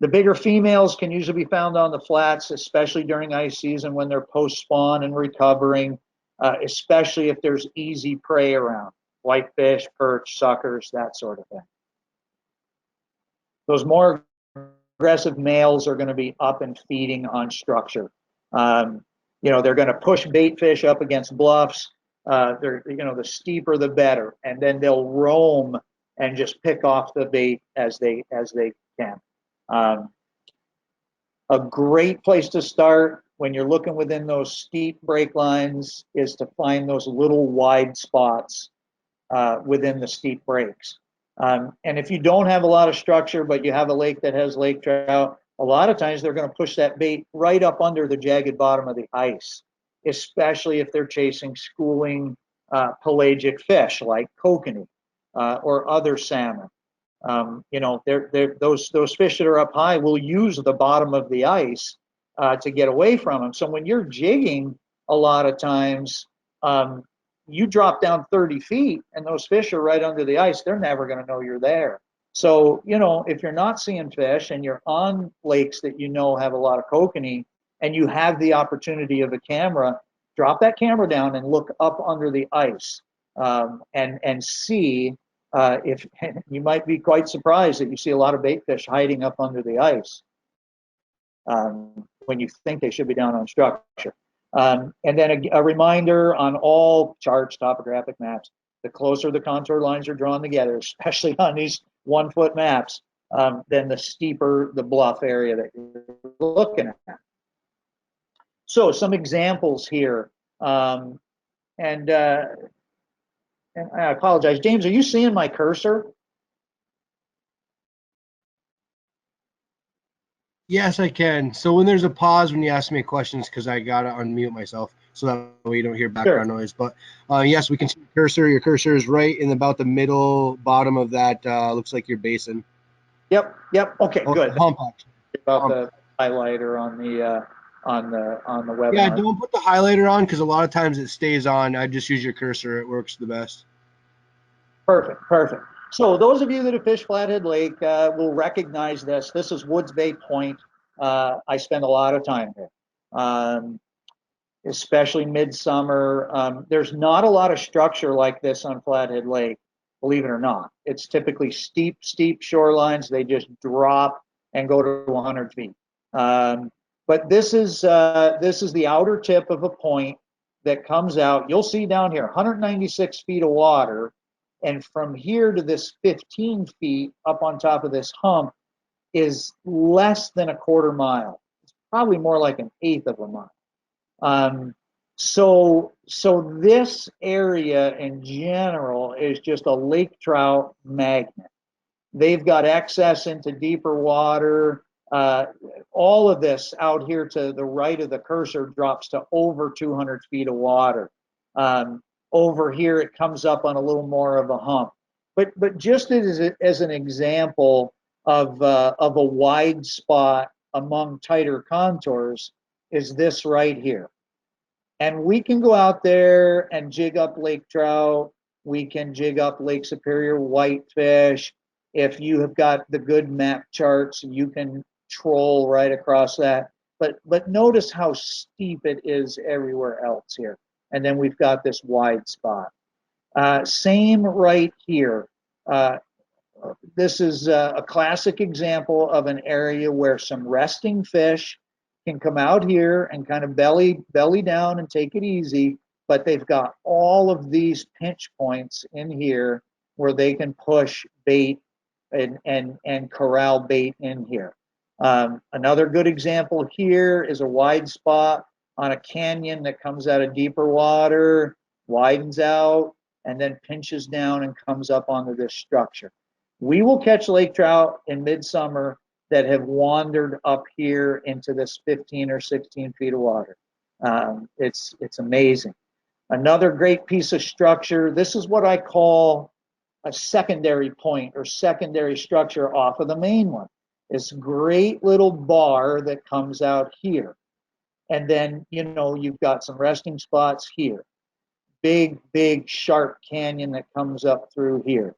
The bigger females can usually be found on the flats, especially during ice season when they're post-spawn and recovering, especially if there's easy prey around, whitefish, perch, suckers, that sort of thing. Those more aggressive males are going to be up and feeding on structure. They're going to push bait fish up against bluffs. The steeper the better, and then they'll roam and just pick off the bait as they can. A great place to start when you're looking within those steep break lines is to find those little wide spots within the steep breaks. And if you don't have a lot of structure, but you have a lake that has lake trout, a lot of times they're going to push that bait right up under the jagged bottom of the ice, especially if they're chasing schooling pelagic fish like kokanee or other salmon. Those fish that are up high will use the bottom of the ice to get away from them. So when you're jigging, a lot of times you drop down 30 feet and those fish are right under the ice. They're never going to know you're there. So, if you're not seeing fish and you're on lakes that have a lot of kokanee and you have the opportunity of a camera, drop that camera down and look up under the ice and see if you might be quite surprised that you see a lot of bait fish hiding up under the ice when you think they should be down on structure. And then a reminder on all charts, topographic maps, the closer the contour lines are drawn together, especially on these 1 foot maps, then the steeper the bluff area that you're looking at. So some examples here. And I apologize. James, are you seeing my cursor? Yes, I can. So when there's a pause when you ask me questions, because I gotta unmute myself, so that way you don't hear background noise. But yes, we can see your cursor. Your cursor is right in about the middle bottom of that. Looks like your basin. Yep. Okay. Good. Hump actually. About the highlighter on the webinar. Yeah, don't put the highlighter on because a lot of times it stays on. I just use your cursor. It works the best. Perfect. So those of you that have fished Flathead Lake will recognize this. This is Woods Bay Point. I spend a lot of time here, especially midsummer. There's not a lot of structure like this on Flathead Lake, believe it or not. It's typically steep shorelines. They just drop and go to 100 feet. But this is the outer tip of a point that comes out. You'll see down here 196 feet of water. And from here to this 15 feet up on top of this hump is less than a quarter mile. It's probably more like an eighth of a mile. So this area in general is just a lake trout magnet. They've got access into deeper water. All of this out here to the right of the cursor drops to over 200 feet of water. Over here, it comes up on a little more of a hump. But just as an example, of a wide spot among tighter contours is this right here. And we can go out there and jig up lake trout. We can jig up Lake Superior whitefish. If you have got the good map charts, you can troll right across that. But notice how steep it is everywhere else here. And then we've got this wide spot. Same right here. This is a classic example of an area where some resting fish can come out here and kind of belly down and take it easy, but they've got all of these pinch points in here where they can push bait and corral bait in here. Another good example here is a wide spot on a canyon that comes out of deeper water, widens out, and then pinches down and comes up onto this structure. We will catch lake trout in midsummer that have wandered up here into this 15 or 16 feet of water. It's amazing. Another great piece of structure. This is what I call a secondary point or secondary structure off of the main one. This great little bar that comes out here. And then, you know, you've got some resting spots here. Big, sharp canyon that comes up through here.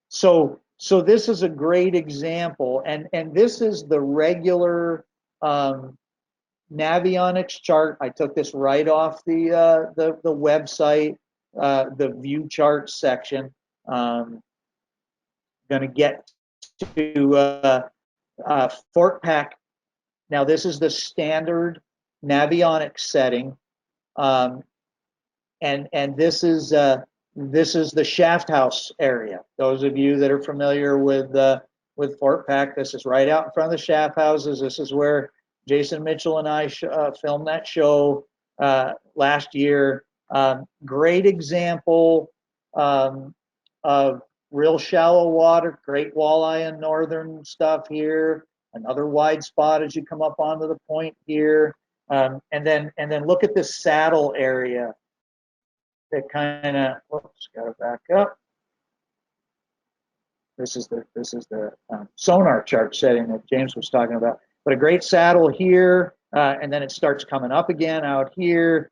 So this is a great example, and this is the regular Navionics chart. I took this right off the website, the view chart section. Going to get to Fort Peck. Now this is the standard Navionics setting, and this is the shaft house area. Those of you that are familiar with Fort Peck, this is right out in front of the shaft houses. This is where Jason Mitchell and I filmed that show last year. Great example of real shallow water, great walleye and northern stuff here. Another wide spot as you come up onto the point here, and then look at this saddle area. That kind of, whoops, got to back up. This is the sonar chart setting that James was talking about. But a great saddle here, and then it starts coming up again out here.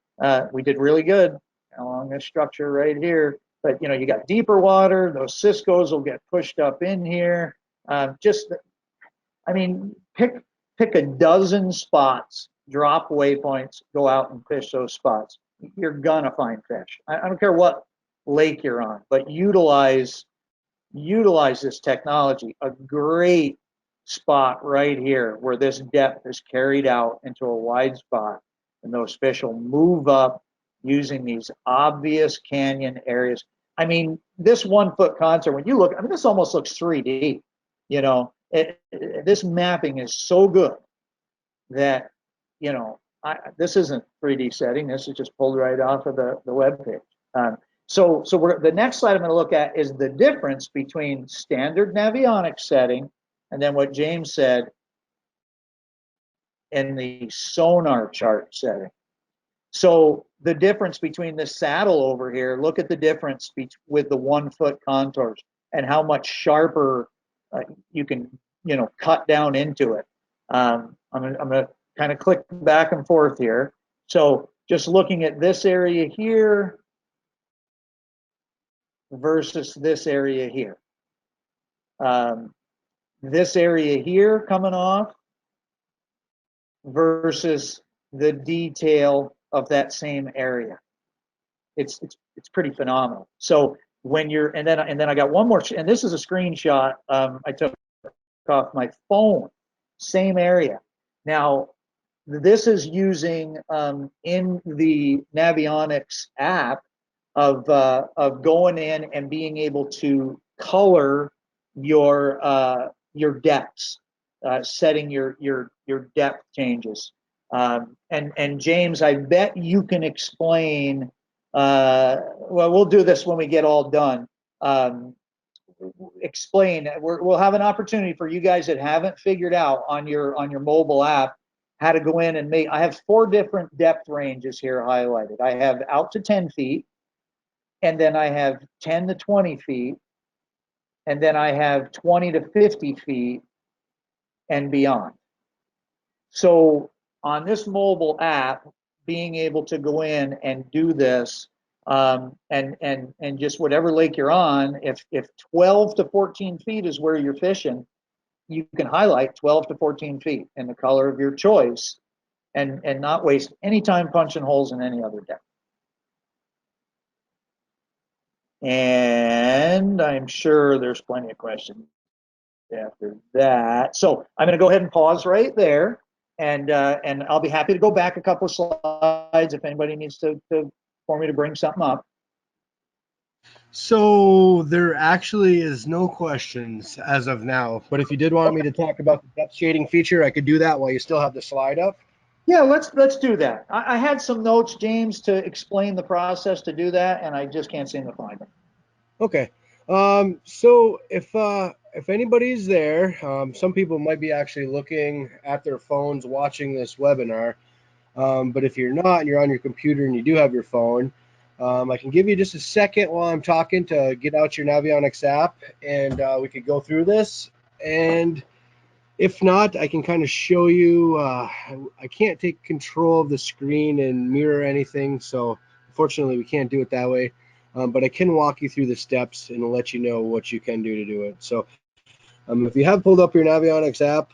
We did really good along this structure right here. But you know, you got deeper water. Those Cisco's will get pushed up in here. I mean, pick a dozen spots, drop waypoints, go out and fish those spots. You're gonna find fish. I don't care what lake you're on, but utilize this technology. A great spot right here where this depth is carried out into a wide spot, and those fish will move up using these obvious canyon areas. I mean, this 1 foot contour, when you look, I mean, this almost looks 3D. You know, this mapping is so good that, you know, this isn't 3D setting. This is just pulled right off of the web page. So the next slide I'm going to look at is the difference between standard Navionics setting and then what James said in the sonar chart setting. So the difference between the saddle over here, look at the difference with the 1 foot contours and how much sharper you can, you know, cut down into it. I'm going to kind of click back and forth here. So just looking at this area here versus this area here. This area here coming off versus the detail of that same area. It's pretty phenomenal. So when you're, and then I got one more, and this is a screenshot I took off my phone, same area. Now, this is using in the Navionics app of going in and being able to color your depths, setting your depth changes. And James, I bet you can explain. Well, we'll do this when we get all done. Explain. We'll have an opportunity for you guys that haven't figured out on your mobile app how to go in and make. I have 4 different depth ranges here highlighted. I have out to 10 feet, and then I have 10 to 20 feet, and then I have 20 to 50 feet and beyond. So on this mobile app, being able to go in and do this, and just whatever lake you're on, if 12 to 14 feet is where you're fishing, you can highlight 12 to 14 feet in the color of your choice, and not waste any time punching holes in any other depth. And I'm sure there's plenty of questions after that. So I'm going to go ahead and pause right there, and I'll be happy to go back a couple of slides if anybody needs for me to bring something up. So there actually is no questions as of now, but if you did want me to talk about the depth shading feature, I could do that while you still have the slide up. Yeah, let's do that. I had some notes, James, to explain the process to do that, and I just can't seem to find them. Okay. So if anybody's there, some people might be actually looking at their phones watching this webinar. But if you're not and you're on your computer and you do have your phone, I can give you just a second while I'm talking to get out your Navionics app, and we could go through this. And if not, I can kind of show you. I can't take control of the screen and mirror anything, so unfortunately we can't do it that way. But I can walk you through the steps and let you know what you can do to do it. So if you have pulled up your Navionics app,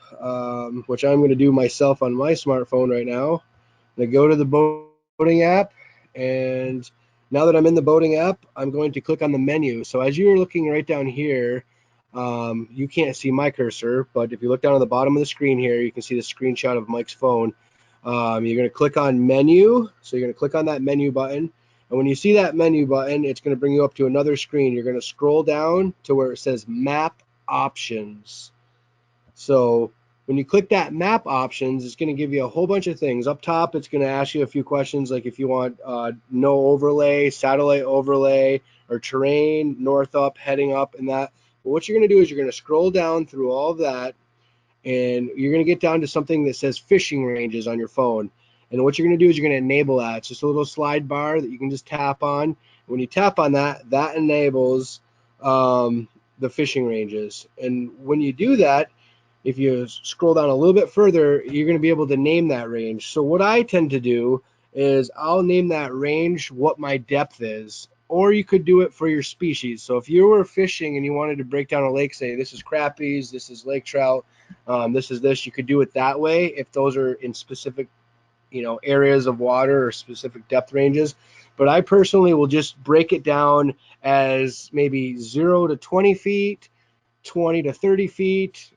which I'm going to do myself on my smartphone right now, I go to the boating app, and now that I'm in the boating app, I'm going to click on the menu. So as you're looking right down here, you can't see my cursor, but if you look down at the bottom of the screen here, you can see the screenshot of Mike's phone. You're going to click on menu. So you're going to click on that menu button. And when you see that menu button, it's going to bring you up to another screen. You're going to scroll down to where it says map options. So when you click that map options, it's going to give you a whole bunch of things. Up top, it's going to ask you a few questions, like if you want no overlay, satellite overlay, or terrain, north up, heading up, and that. But what you're going to do is you're going to scroll down through all of that, and you're going to get down to something that says fishing ranges on your phone. And what you're going to do is you're going to enable that. It's just a little slide bar that you can just tap on. When you tap on that, that enables the fishing ranges. And when you do that, if you scroll down a little bit further, you're going to be able to name that range. So what I tend to do is I'll name that range what my depth is, or you could do it for your species. So if you were fishing and you wanted to break down a lake, say this is crappies, this is lake trout, this is this, you could do it that way if those are in specific areas of water or specific depth ranges. But I personally will just break it down as maybe 0 to 20 feet, 20 to 30 feet,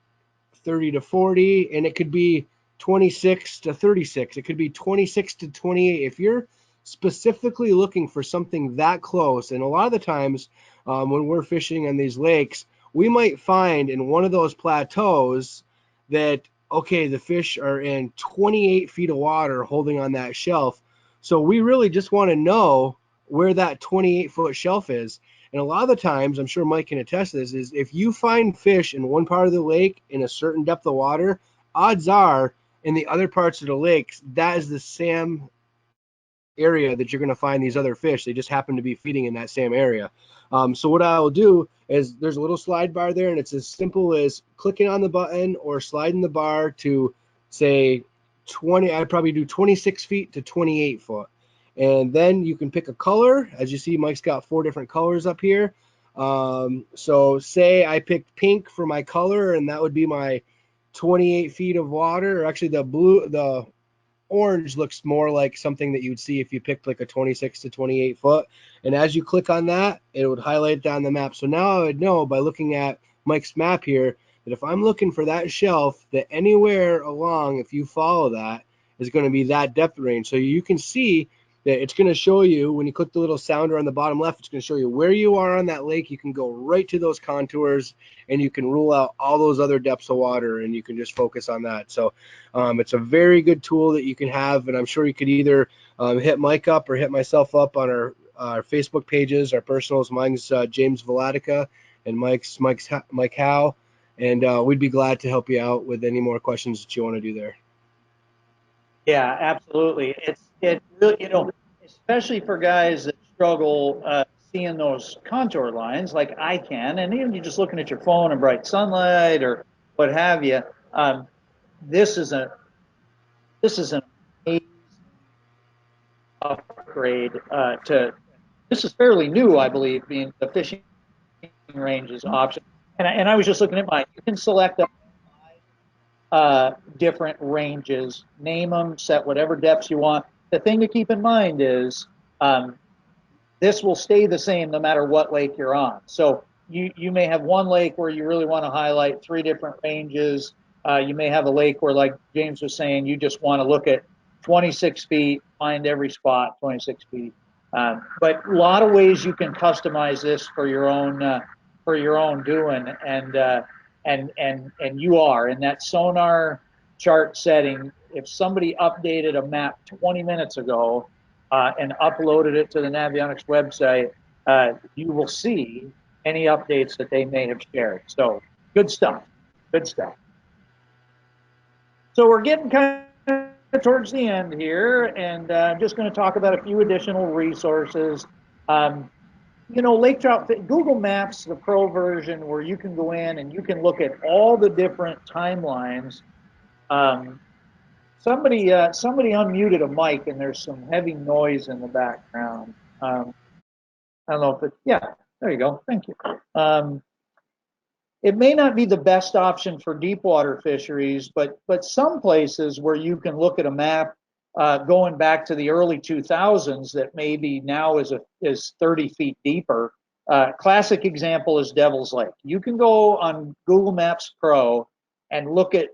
30 to 40, and it could be 26 to 36. It could be 26 to 28. If you're specifically looking for something that close, and a lot of the times when we're fishing on these lakes, we might find in one of those plateaus that, okay, the fish are in 28 feet of water holding on that shelf. So we really just want to know where that 28-foot shelf is. And a lot of the times, I'm sure Mike can attest to this, is if you find fish in one part of the lake in a certain depth of water, odds are in the other parts of the lakes, that is the same area that you're going to find these other fish. They just happen to be feeding in that same area. So what I'll do is there's a little slide bar there, and it's as simple as clicking on the button or sliding the bar to say 20. I'd probably do 26 feet to 28 foot. And then you can pick a color. As you see, Mike's got 4 different colors up here. So say I picked pink for my color, and that would be my 28 feet of water. Or actually, the orange looks more like something that you'd see if you picked like a 26 to 28 foot. And as you click on that, it would highlight it down the map. So now I would know by looking at Mike's map here that if I'm looking for that shelf, that anywhere along, if you follow that, is going to be that depth range. So you can see that it's going to show you, when you click the little sounder on the bottom left, it's going to show you where you are on that lake. You can go right to those contours, and you can rule out all those other depths of water, and you can just focus on that. So it's a very good tool that you can have, and I'm sure you could either hit Mike up or hit myself up on our Facebook pages, our personals. Mine's James Valatica, and Mike's Mike Howe, and we'd be glad to help you out with any more questions that you want to do there. Yeah, absolutely. It really, especially for guys that struggle seeing those contour lines like I can, and even you just looking at your phone in bright sunlight or what have you, um, this is a this is an amazing upgrade to. This is fairly new, I believe, being the fishing ranges option. And I was just looking at mine. You can select different ranges, name them, set whatever depths you want. The thing to keep in mind is um, this will stay the same no matter what lake you're on. So you may have one lake where you really want to highlight three different ranges. You may have a lake where, like James was saying, you just want to look at 26 feet, find every spot 26 feet. But a lot of ways you can customize this for your own doing, and you are in that sonar chart setting. If somebody updated a map 20 minutes ago and uploaded it to the Navionics website, you will see any updates that they may have shared. So good stuff. Good stuff. So we're getting kind of towards the end here, and I'm just going to talk about a few additional resources. Um, Lake Trout, Google Maps, the pro version, where you can go in and you can look at all the different timelines. Um, somebody unmuted a mic, and there's some heavy noise in the background. I don't know if it, yeah, there you go. Thank you. It may not be the best option for deep water fisheries, but some places where you can look at a map going back to the early 2000s that maybe now is 30 feet deeper. Classic example is Devil's Lake. You can go on Google Maps Pro and look at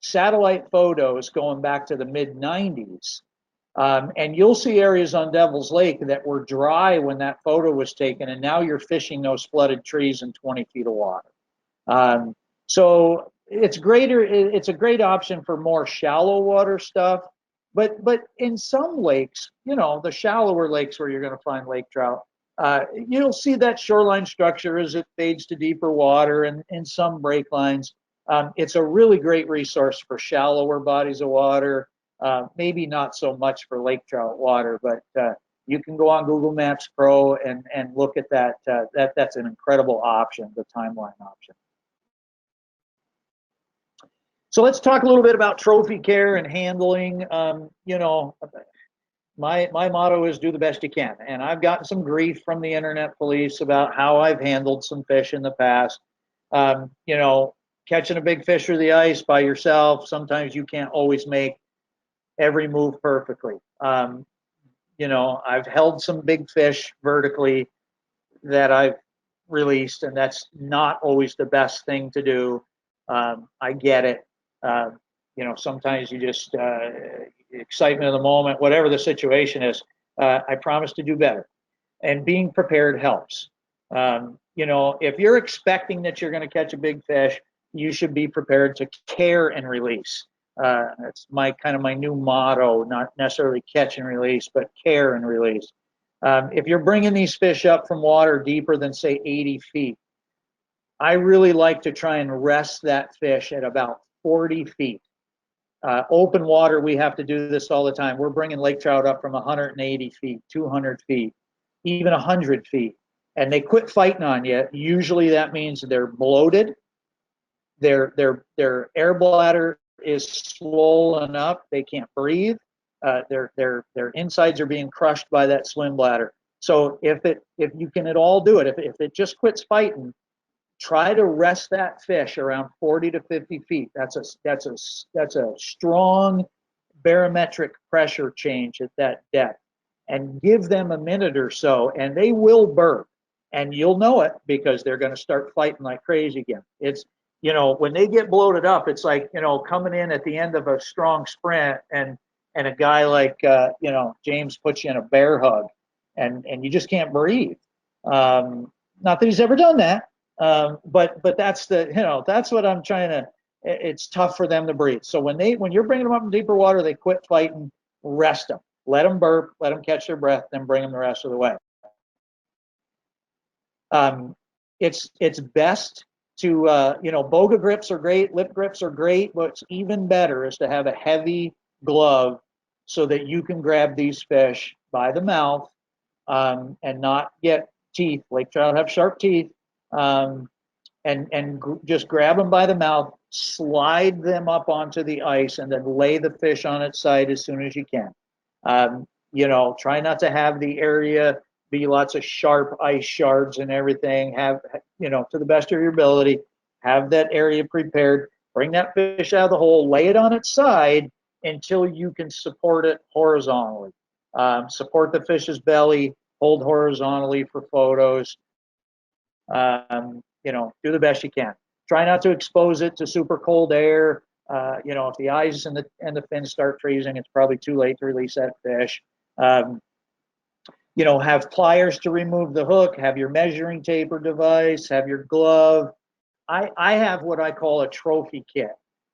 satellite photos going back to the mid 90s. And you'll see areas on Devil's Lake that were dry when that photo was taken, and now you're fishing those flooded trees in 20 feet of water. So it's greater. It's a great option for more shallow water stuff. But in some lakes, the shallower lakes where you're going to find lake trout, you'll see that shoreline structure as it fades to deeper water and in some break lines. It's a really great resource for shallower bodies of water. Maybe not so much for lake trout water, but you can go on Google Maps Pro and look at that. That's an incredible option, the timeline option. So let's talk a little bit about trophy care and handling. My motto is do the best you can, and I've gotten some grief from the internet police about how I've handled some fish in the past. Catching a big fish through the ice by yourself, sometimes you can't always make every move perfectly. I've held some big fish vertically that I've released, and that's not always the best thing to do. I get it. Uh, sometimes you just excitement of the moment, whatever the situation is. I promise to do better, and being prepared helps. If you're expecting that you're going to catch a big fish, you should be prepared to care and release. That's my new motto, not necessarily catch and release, but care and release. If you're bringing these fish up from water deeper than, say, 80 feet, I really like to try and rest that fish at about 40 feet. Open water, we have to do this all the time. We're bringing lake trout up from 180 feet, 200 feet, even 100 feet, and they quit fighting on you. Usually that means they're bloated, their air bladder is swollen up, they can't breathe, their insides are being crushed by that swim bladder. So if you can at all do it, if it just quits fighting, try to rest that fish around 40 to 50 feet. That's a strong barometric pressure change at that depth, and give them a minute or so, and they will burp, and you'll know it because they're going to start fighting like crazy again. It's when they get bloated up, it's like coming in at the end of a strong sprint, and a guy like James puts you in a bear hug, and you just can't breathe. Not that he's ever done that. But that's that's what I'm trying to. It's tough for them to breathe. So when you're bringing them up in deeper water, they quit fighting. Rest them. Let them burp. Let them catch their breath. Then bring them the rest of the way. It's best to boga grips are great. Lip grips are great. What's even better is to have a heavy glove so that you can grab these fish by the mouth and not get teeth. Lake trout have sharp teeth. Just grab them by the mouth, slide them up onto the ice, and then lay the fish on its side as soon as you can. Try not to have the area be lots of sharp ice shards and everything. Have, to the best of your ability, have that area prepared. Bring that fish out of the hole, lay it on its side until you can support it horizontally. Support the fish's belly, hold horizontally for photos. Do the best you can. Try not to expose it to super cold air. If the eyes and the fins start freezing, it's probably too late to release that fish. Have pliers to remove the hook, have your measuring tape or device, have your glove. I have what I call a trophy kit.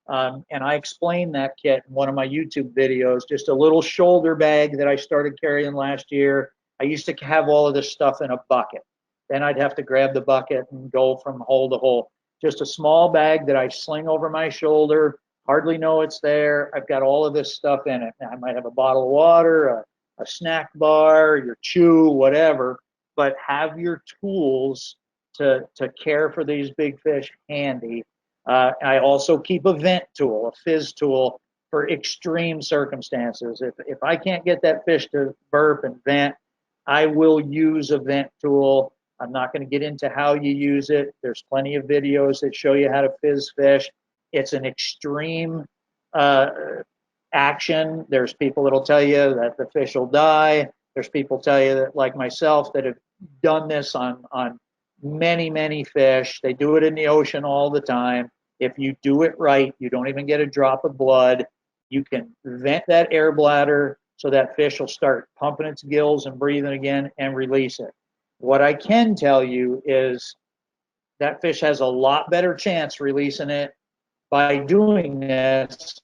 And I explained that kit in one of my YouTube videos, just a little shoulder bag that I started carrying last year. I used to have all of this stuff in a bucket. Then I'd have to grab the bucket and go from hole to hole. Just a small bag that I sling over my shoulder, hardly know it's there. I've got all of this stuff in it. I might have a bottle of water, a snack bar, your chew, whatever, but have your tools to care for these big fish handy. I also keep a vent tool, a fizz tool for extreme circumstances. If I can't get that fish to burp and vent, I will use a vent tool. I'm not going to get into how you use it. There's plenty of videos that show you how to fizz fish. It's an extreme action. There's people that'll tell you that the fish will die. There's people tell you that, like myself, that have done this on many, many fish. They do it in the ocean all the time. If you do it right, you don't even get a drop of blood. You can vent that air bladder so that fish will start pumping its gills and breathing again and release it. What I can tell you is that fish has a lot better chance releasing it by doing this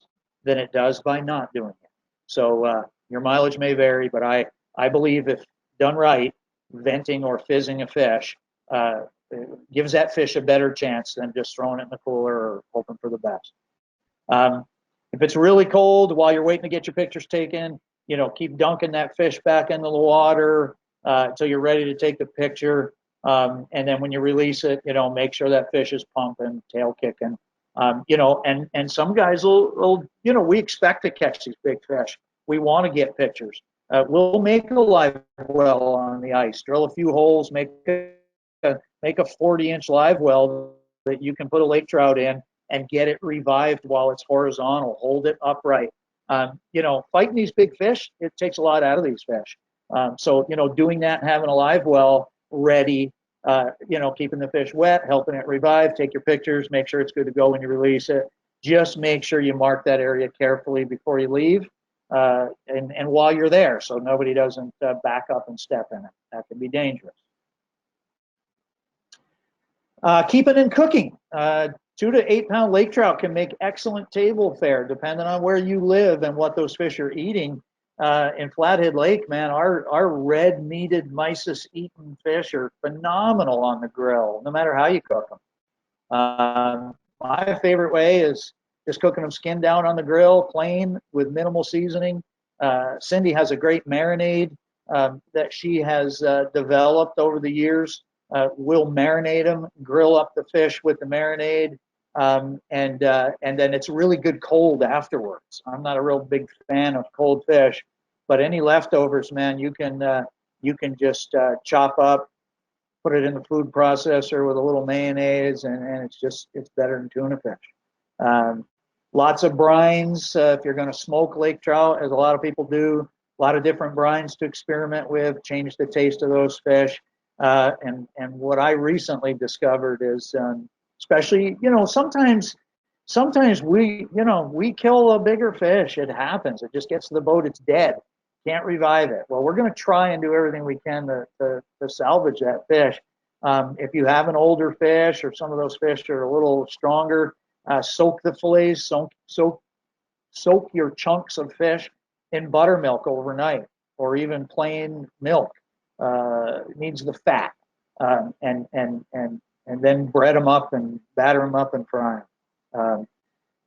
than it does by not doing it. So your mileage may vary, but I believe if done right, venting or fizzing a fish gives that fish a better chance than just throwing it in the cooler or hoping for the best. If it's really cold while you're waiting to get your pictures taken, keep dunking that fish back into the water until you're ready to take the picture. And then when you release it, make sure that fish is pumping, tail kicking. And some guys will, we expect to catch these big fish. We want to get pictures. We'll make a live well on the ice, drill a few holes, make a 40-inch live well that you can put a lake trout in and get it revived while it's horizontal. Hold it upright. Fighting these big fish, it takes a lot out of these fish. So doing that, having a live well ready, keeping the fish wet, helping it revive, take your pictures, make sure it's good to go when you release it. Just make sure you mark that area carefully before you leave and while you're there, so nobody doesn't back up and step in it. That can be dangerous. Keeping and cooking. 2 to 8 pound lake trout can make excellent table fare depending on where you live and what those fish are eating. In Flathead Lake, man, our red meated mysis eating fish are phenomenal on the grill, no matter how you cook them. My favorite way is just cooking them skin down on the grill, plain with minimal seasoning. Cindy has a great marinade that she has developed over the years. We'll marinate them, grill up the fish with the marinade, and then it's really good cold afterwards. I'm not a real big fan of cold fish, but any leftovers, man, you can just chop up, put it in the food processor with a little mayonnaise, and it's better than tuna fish. Lots of brines if you're going to smoke lake trout, as a lot of people do. A lot of different brines to experiment with, change the taste of those fish. And what I recently discovered is, especially, sometimes we kill a bigger fish. It happens. It just gets to the boat. It's dead. Can't revive it. Well, we're going to try and do everything we can to salvage that fish. If you have an older fish or some of those fish are a little stronger, soak the fillets, soak your chunks of fish in buttermilk overnight, or even plain milk. It needs the fat, and then bread them up and batter them up and fry them.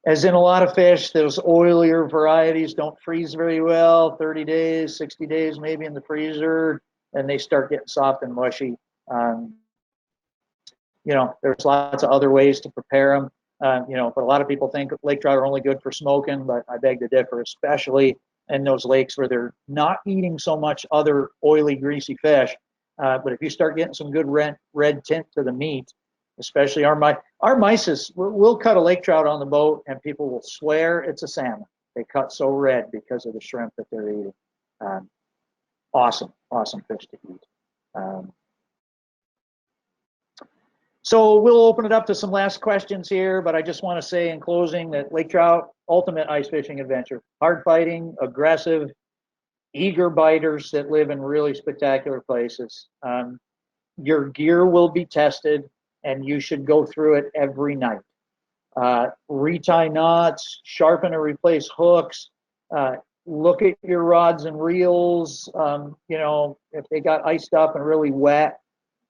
As in a lot of fish, those oilier varieties don't freeze very well. 30 days, 60 days maybe in the freezer, and they start getting soft and mushy. Um, there's lots of other ways to prepare them. But a lot of people think lake trout are only good for smoking, but I beg to differ, especially in those lakes where they're not eating so much other oily, greasy fish. But if you start getting some good red tint to the meat, especially our mysis, we'll cut a lake trout on the boat and people will swear it's a salmon. They cut so red because of the shrimp that they're eating. Awesome fish to eat. So we'll open it up to some last questions here, but I just want to say in closing that lake trout, ultimate ice fishing adventure. Hard fighting, aggressive, eager biters that live in really spectacular places. Your gear will be tested and you should go through it every night. Retie knots, sharpen or replace hooks, look at your rods and reels. If they got iced up and really wet,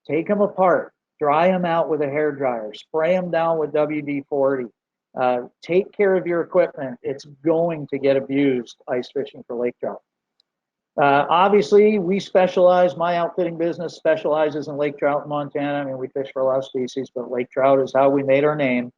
take them apart, dry them out with a hair dryer, spray them down with WD-40. Take care of your equipment. It's going to get abused ice fishing for lake trout. Obviously, we specialize, my outfitting business specializes in lake trout in Montana. I mean, we fish for a lot of species, but lake trout is how we made our name.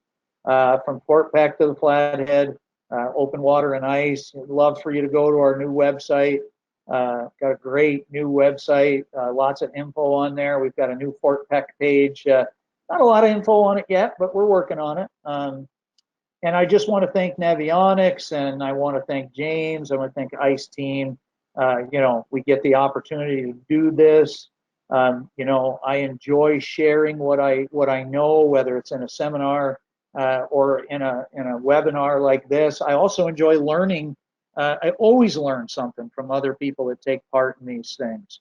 From Fort Peck to the Flathead, open water and ice. I'd love for you to go to our new website. Got a great new website, lots of info on there. We've got a new Fort Peck page. Not a lot of info on it yet, but we're working on it. And I just want to thank Navionics, and I want to thank James. I want to thank Ice Team. We get the opportunity to do this. I enjoy sharing what I know, whether it's in a seminar or in a webinar like this. I also enjoy learning. I always learn something from other people that take part in these things.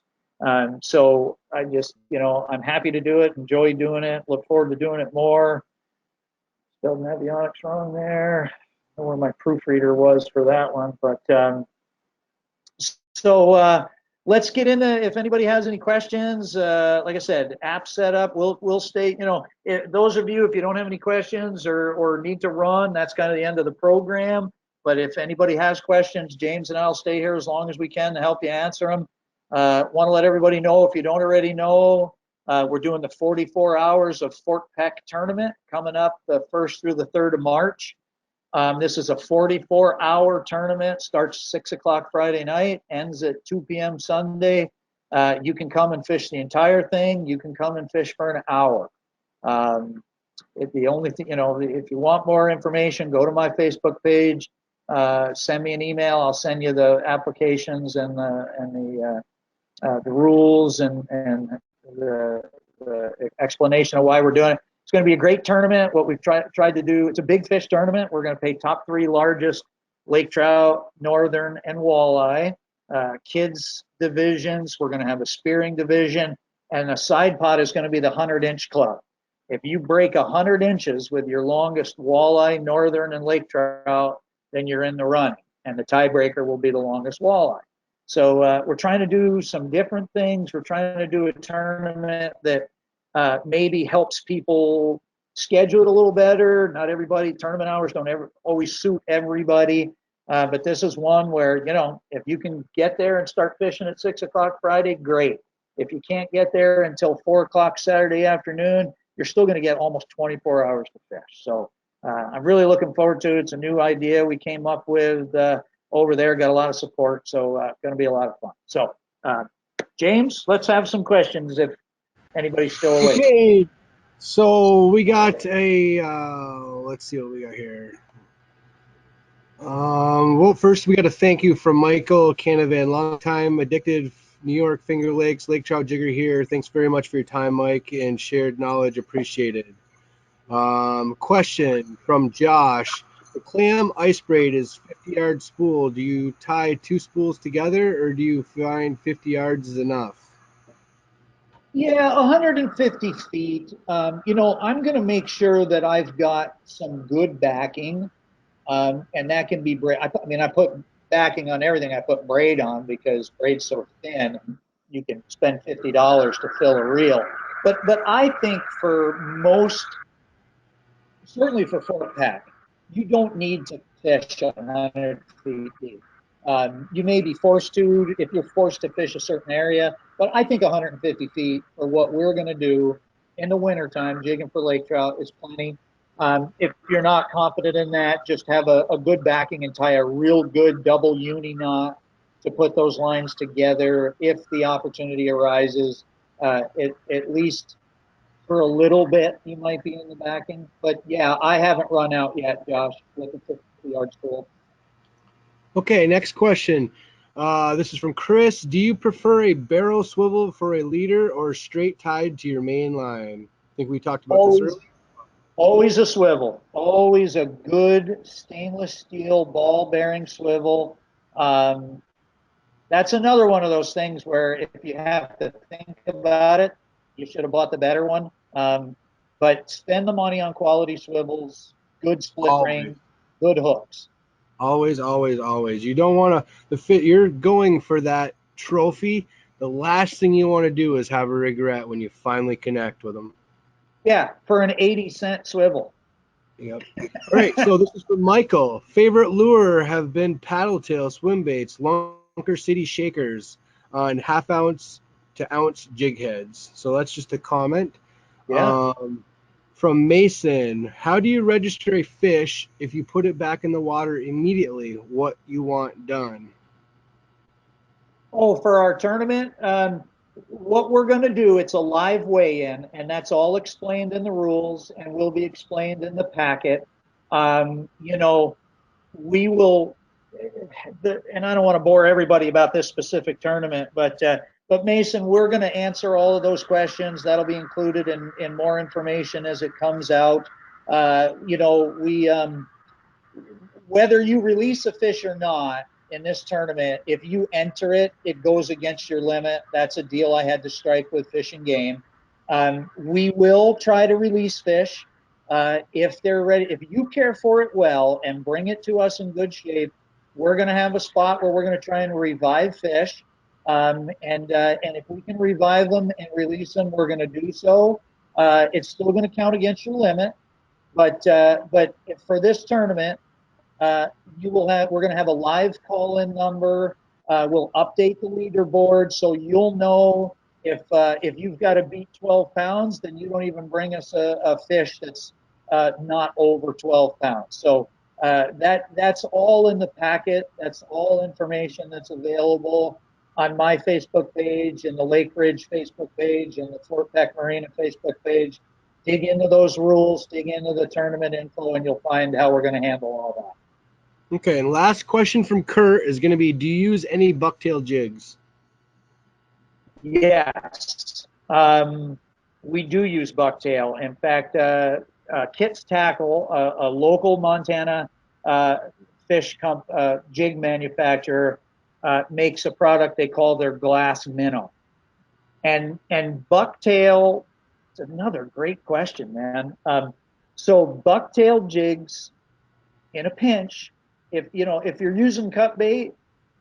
So I just, I'm happy to do it, enjoy doing it, look forward to doing it more. Spelled Navionics wrong there. I don't know where my proofreader was for that one, but let's get into, if anybody has any questions. Like I said, app setup, we'll stay, those of you, if you don't have any questions or need to run, that's kind of the end of the program. But if anybody has questions, James and I'll stay here as long as we can to help you answer them. Want to let everybody know, if you don't already know, we're doing the 44 hours of Fort Peck tournament coming up the 1st through the 3rd of March. This is a 44-hour tournament, starts 6 o'clock Friday night, ends at 2 p.m. Sunday. You can come and fish the entire thing. You can come and fish for an hour. The only thing, if you want more information, go to my Facebook page, send me an email. I'll send you the applications and the rules and the explanation of why we're doing it. It's going to be a great tournament. What we've tried to do, it's a big fish tournament. We're going to pay top 3 largest lake trout, northern, and walleye. Kids divisions, we're going to have a spearing division, and the side pot is going to be the 100-inch club. If you break 100 inches with your longest walleye, northern, and lake trout, then you're in the running, and the tiebreaker will be the longest walleye. So we're trying to do some different things. We're trying to do a tournament that maybe helps people schedule it a little better. Not everybody, tournament hours don't always suit everybody. But this is one where, if you can get there and start fishing at 6 o'clock Friday, great. If you can't get there until 4 o'clock Saturday afternoon, you're still going to get almost 24 hours to fish. So I'm really looking forward to it. It's a new idea we came up with over there, got a lot of support. So going to be a lot of fun. So James, let's have some questions if anybody's still awake. Okay, so we got a, let's see what we got here. Well, first we got a thank you from Michael Canavan, longtime addicted New York Finger Lakes Lake Trout Jigger here. Thanks very much for your time, Mike, and shared knowledge appreciated. Question from Josh. The clam ice braid is 50-yard spool. Do you tie 2 spools together, or do you find 50 yards is enough? Yeah, 150 feet. I'm going to make sure that I've got some good backing, and that can be braid. I put backing on everything. I put braid on because braid's so thin. You can spend $50 to fill a reel. But I think for most, certainly for Fort Peck, you don't need to fish 100 feet deep. You may be forced to, if you're forced to fish a certain area, But I think 150 feet for what we're going to do in the wintertime, jigging for lake trout, is plenty. If you're not confident in that, just have a good backing and tie a real good double uni knot to put those lines together if the opportunity arises. At least for a little bit, you might be in the backing. But yeah, I haven't run out yet, Josh, with the 50-yard spool. Okay, next question. This is from Chris. Do you prefer a barrel swivel for a leader or straight tied to your main line? I think we talked about this Always earlier. Always a swivel. Always a good stainless steel ball bearing swivel. Um, that's another one of those things where if you have to think about it, you should have bought the better one. But spend the money on quality swivels, good split Always. ring, good hooks. Always, always, always. You don't want to the fit. You're going for that trophy. The last thing you want to do is have a regret when you finally connect with them. Yeah, for an 80-cent swivel. Yep. All right. So this is from Michael. Favorite lure have been paddle tail swim baits, Lunker City shakers on half ounce to ounce jig heads. So that's just a comment. Yeah. From Mason, how do you register a fish if you put it back in the water immediately? What you want done? Oh, for our tournament, what we're going to do, it's a live weigh-in, and that's all explained in the rules and will be explained in the packet. You know, we will, and I don't want to bore everybody about this specific tournament, but Mason, we're going to answer all of those questions. That'll be included in more information as it comes out. You know, whether you release a fish or not in this tournament, if you enter it, it goes against your limit. That's a deal I had to strike with Fish and Game. We will try to release fish if they're ready. If you care for it well and bring it to us in good shape, we're going to have a spot where we're going to try and revive fish. And if we can revive them and release them, we're going to do so. It's still going to count against your limit, but for this tournament, you will have we're going to have a live call-in number. We'll update the leaderboard so you'll know if you've got to beat 12 pounds, then you don't even bring us a fish that's not over 12 pounds. So that's all in the packet. That's all information that's available on my Facebook page and the Lake Ridge Facebook page and the Fort Peck Marina Facebook page. Dig into those rules, dig into the tournament info, and you'll find how we're going to handle all that. Okay, and last question from Kurt is going to be, do you use any bucktail jigs? Yes, we do use bucktail. In fact, Kit's Tackle, a local Montana uh, jig manufacturer, makes a product they call their glass minnow. And bucktail, it's another great question, man. So bucktail jigs in a pinch, if you're using cut bait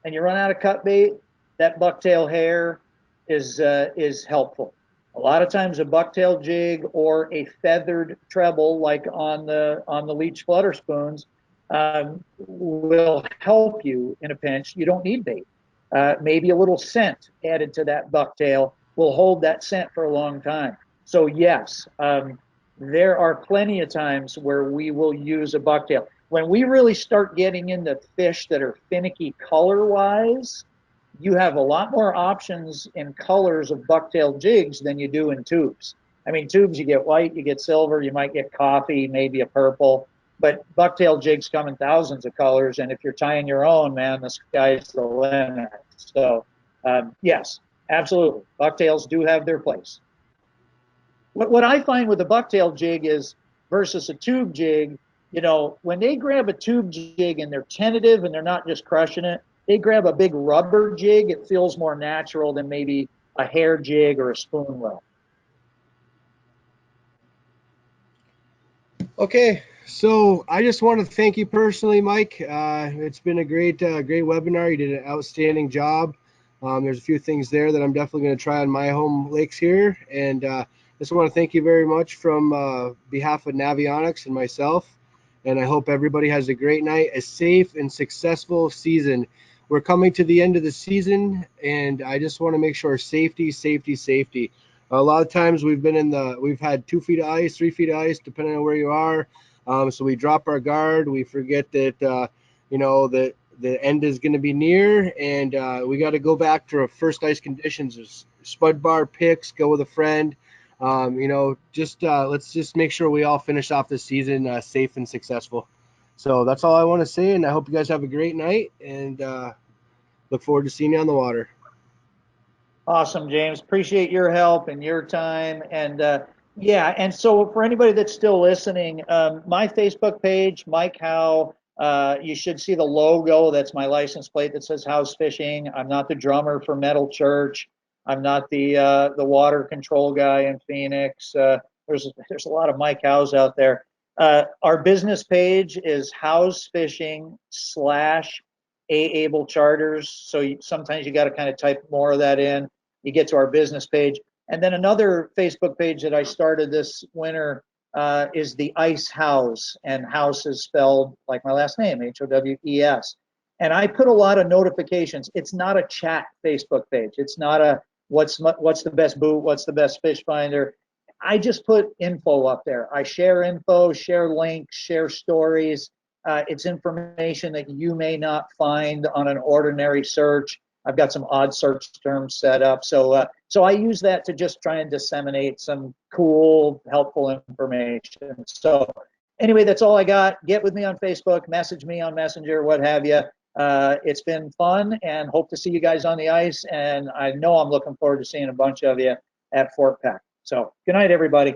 and you run out of cut bait, that bucktail hair is helpful. A lot of times a bucktail jig or a feathered treble like on the Leech flutter spoons will help you in a pinch. You don't need bait. Maybe a little scent added to that bucktail will hold that scent for a long time. So yes, there are plenty of times where we will use a bucktail. When we really start getting into fish that are finicky color wise, you have a lot more options in colors of bucktail jigs than you do in tubes. I mean, tubes, you get white, you get silver, you might get coffee, maybe a purple, but bucktail jigs come in thousands of colors. And if you're tying your own, man, the sky's the limit. So, yes, absolutely. Bucktails do have their place. What I find with a bucktail jig is versus a tube jig, when they grab a tube jig and they're tentative and they're not just crushing it, they grab a big rubber jig, it feels more natural than maybe a hair jig or a spoon will. Okay, so I just want to thank you personally, Mike. It's been a great webinar. You did an outstanding job. There's a few things there that I'm definitely going to try on my home lakes here, and just want to thank you very much from behalf of Navionics and myself. And I hope everybody has a great night, a safe and successful season we're coming to the end of the season, and I just want to make sure safety, safety, safety. A lot of times we've had 2 feet of ice, 3 feet of ice, depending on where you are. So we drop our guard. We forget that, that the end is going to be near, and we got to go back to our first ice conditions. Spud bar picks, go with a friend. Let's just make sure we all finish off this season safe and successful. So that's all I want to say, and I hope you guys have a great night, and look forward to seeing you on the water. Awesome, James. Appreciate your help and your time. And yeah, and so for anybody that's still listening, my Facebook page, Mike Howe, you should see the logo. That's my license plate that says Howe's Fishing. I'm not the drummer for Metal Church. I'm not the water control guy in Phoenix. There's a lot of Mike Howes out there. Our business page is Howe's Fishing / Able Charters. So sometimes you got to kind of type more of that in. You get to our business page. And then another Facebook page that I started this winter is the Ice House. And house is spelled like my last name, Howes. And I put a lot of notifications. It's not a chat Facebook page. It's not a what's the best boot, what's the best fish finder. I just put info up there. I share info, share links, share stories. It's information that you may not find on an ordinary search. I've got some odd search terms set up. So I use that to just try and disseminate some cool, helpful information. So anyway, that's all I got. Get with me on Facebook, message me on Messenger, what have you. It's been fun, and hope to see you guys on the ice. And I know I'm looking forward to seeing a bunch of you at Fort Peck. So good night, everybody.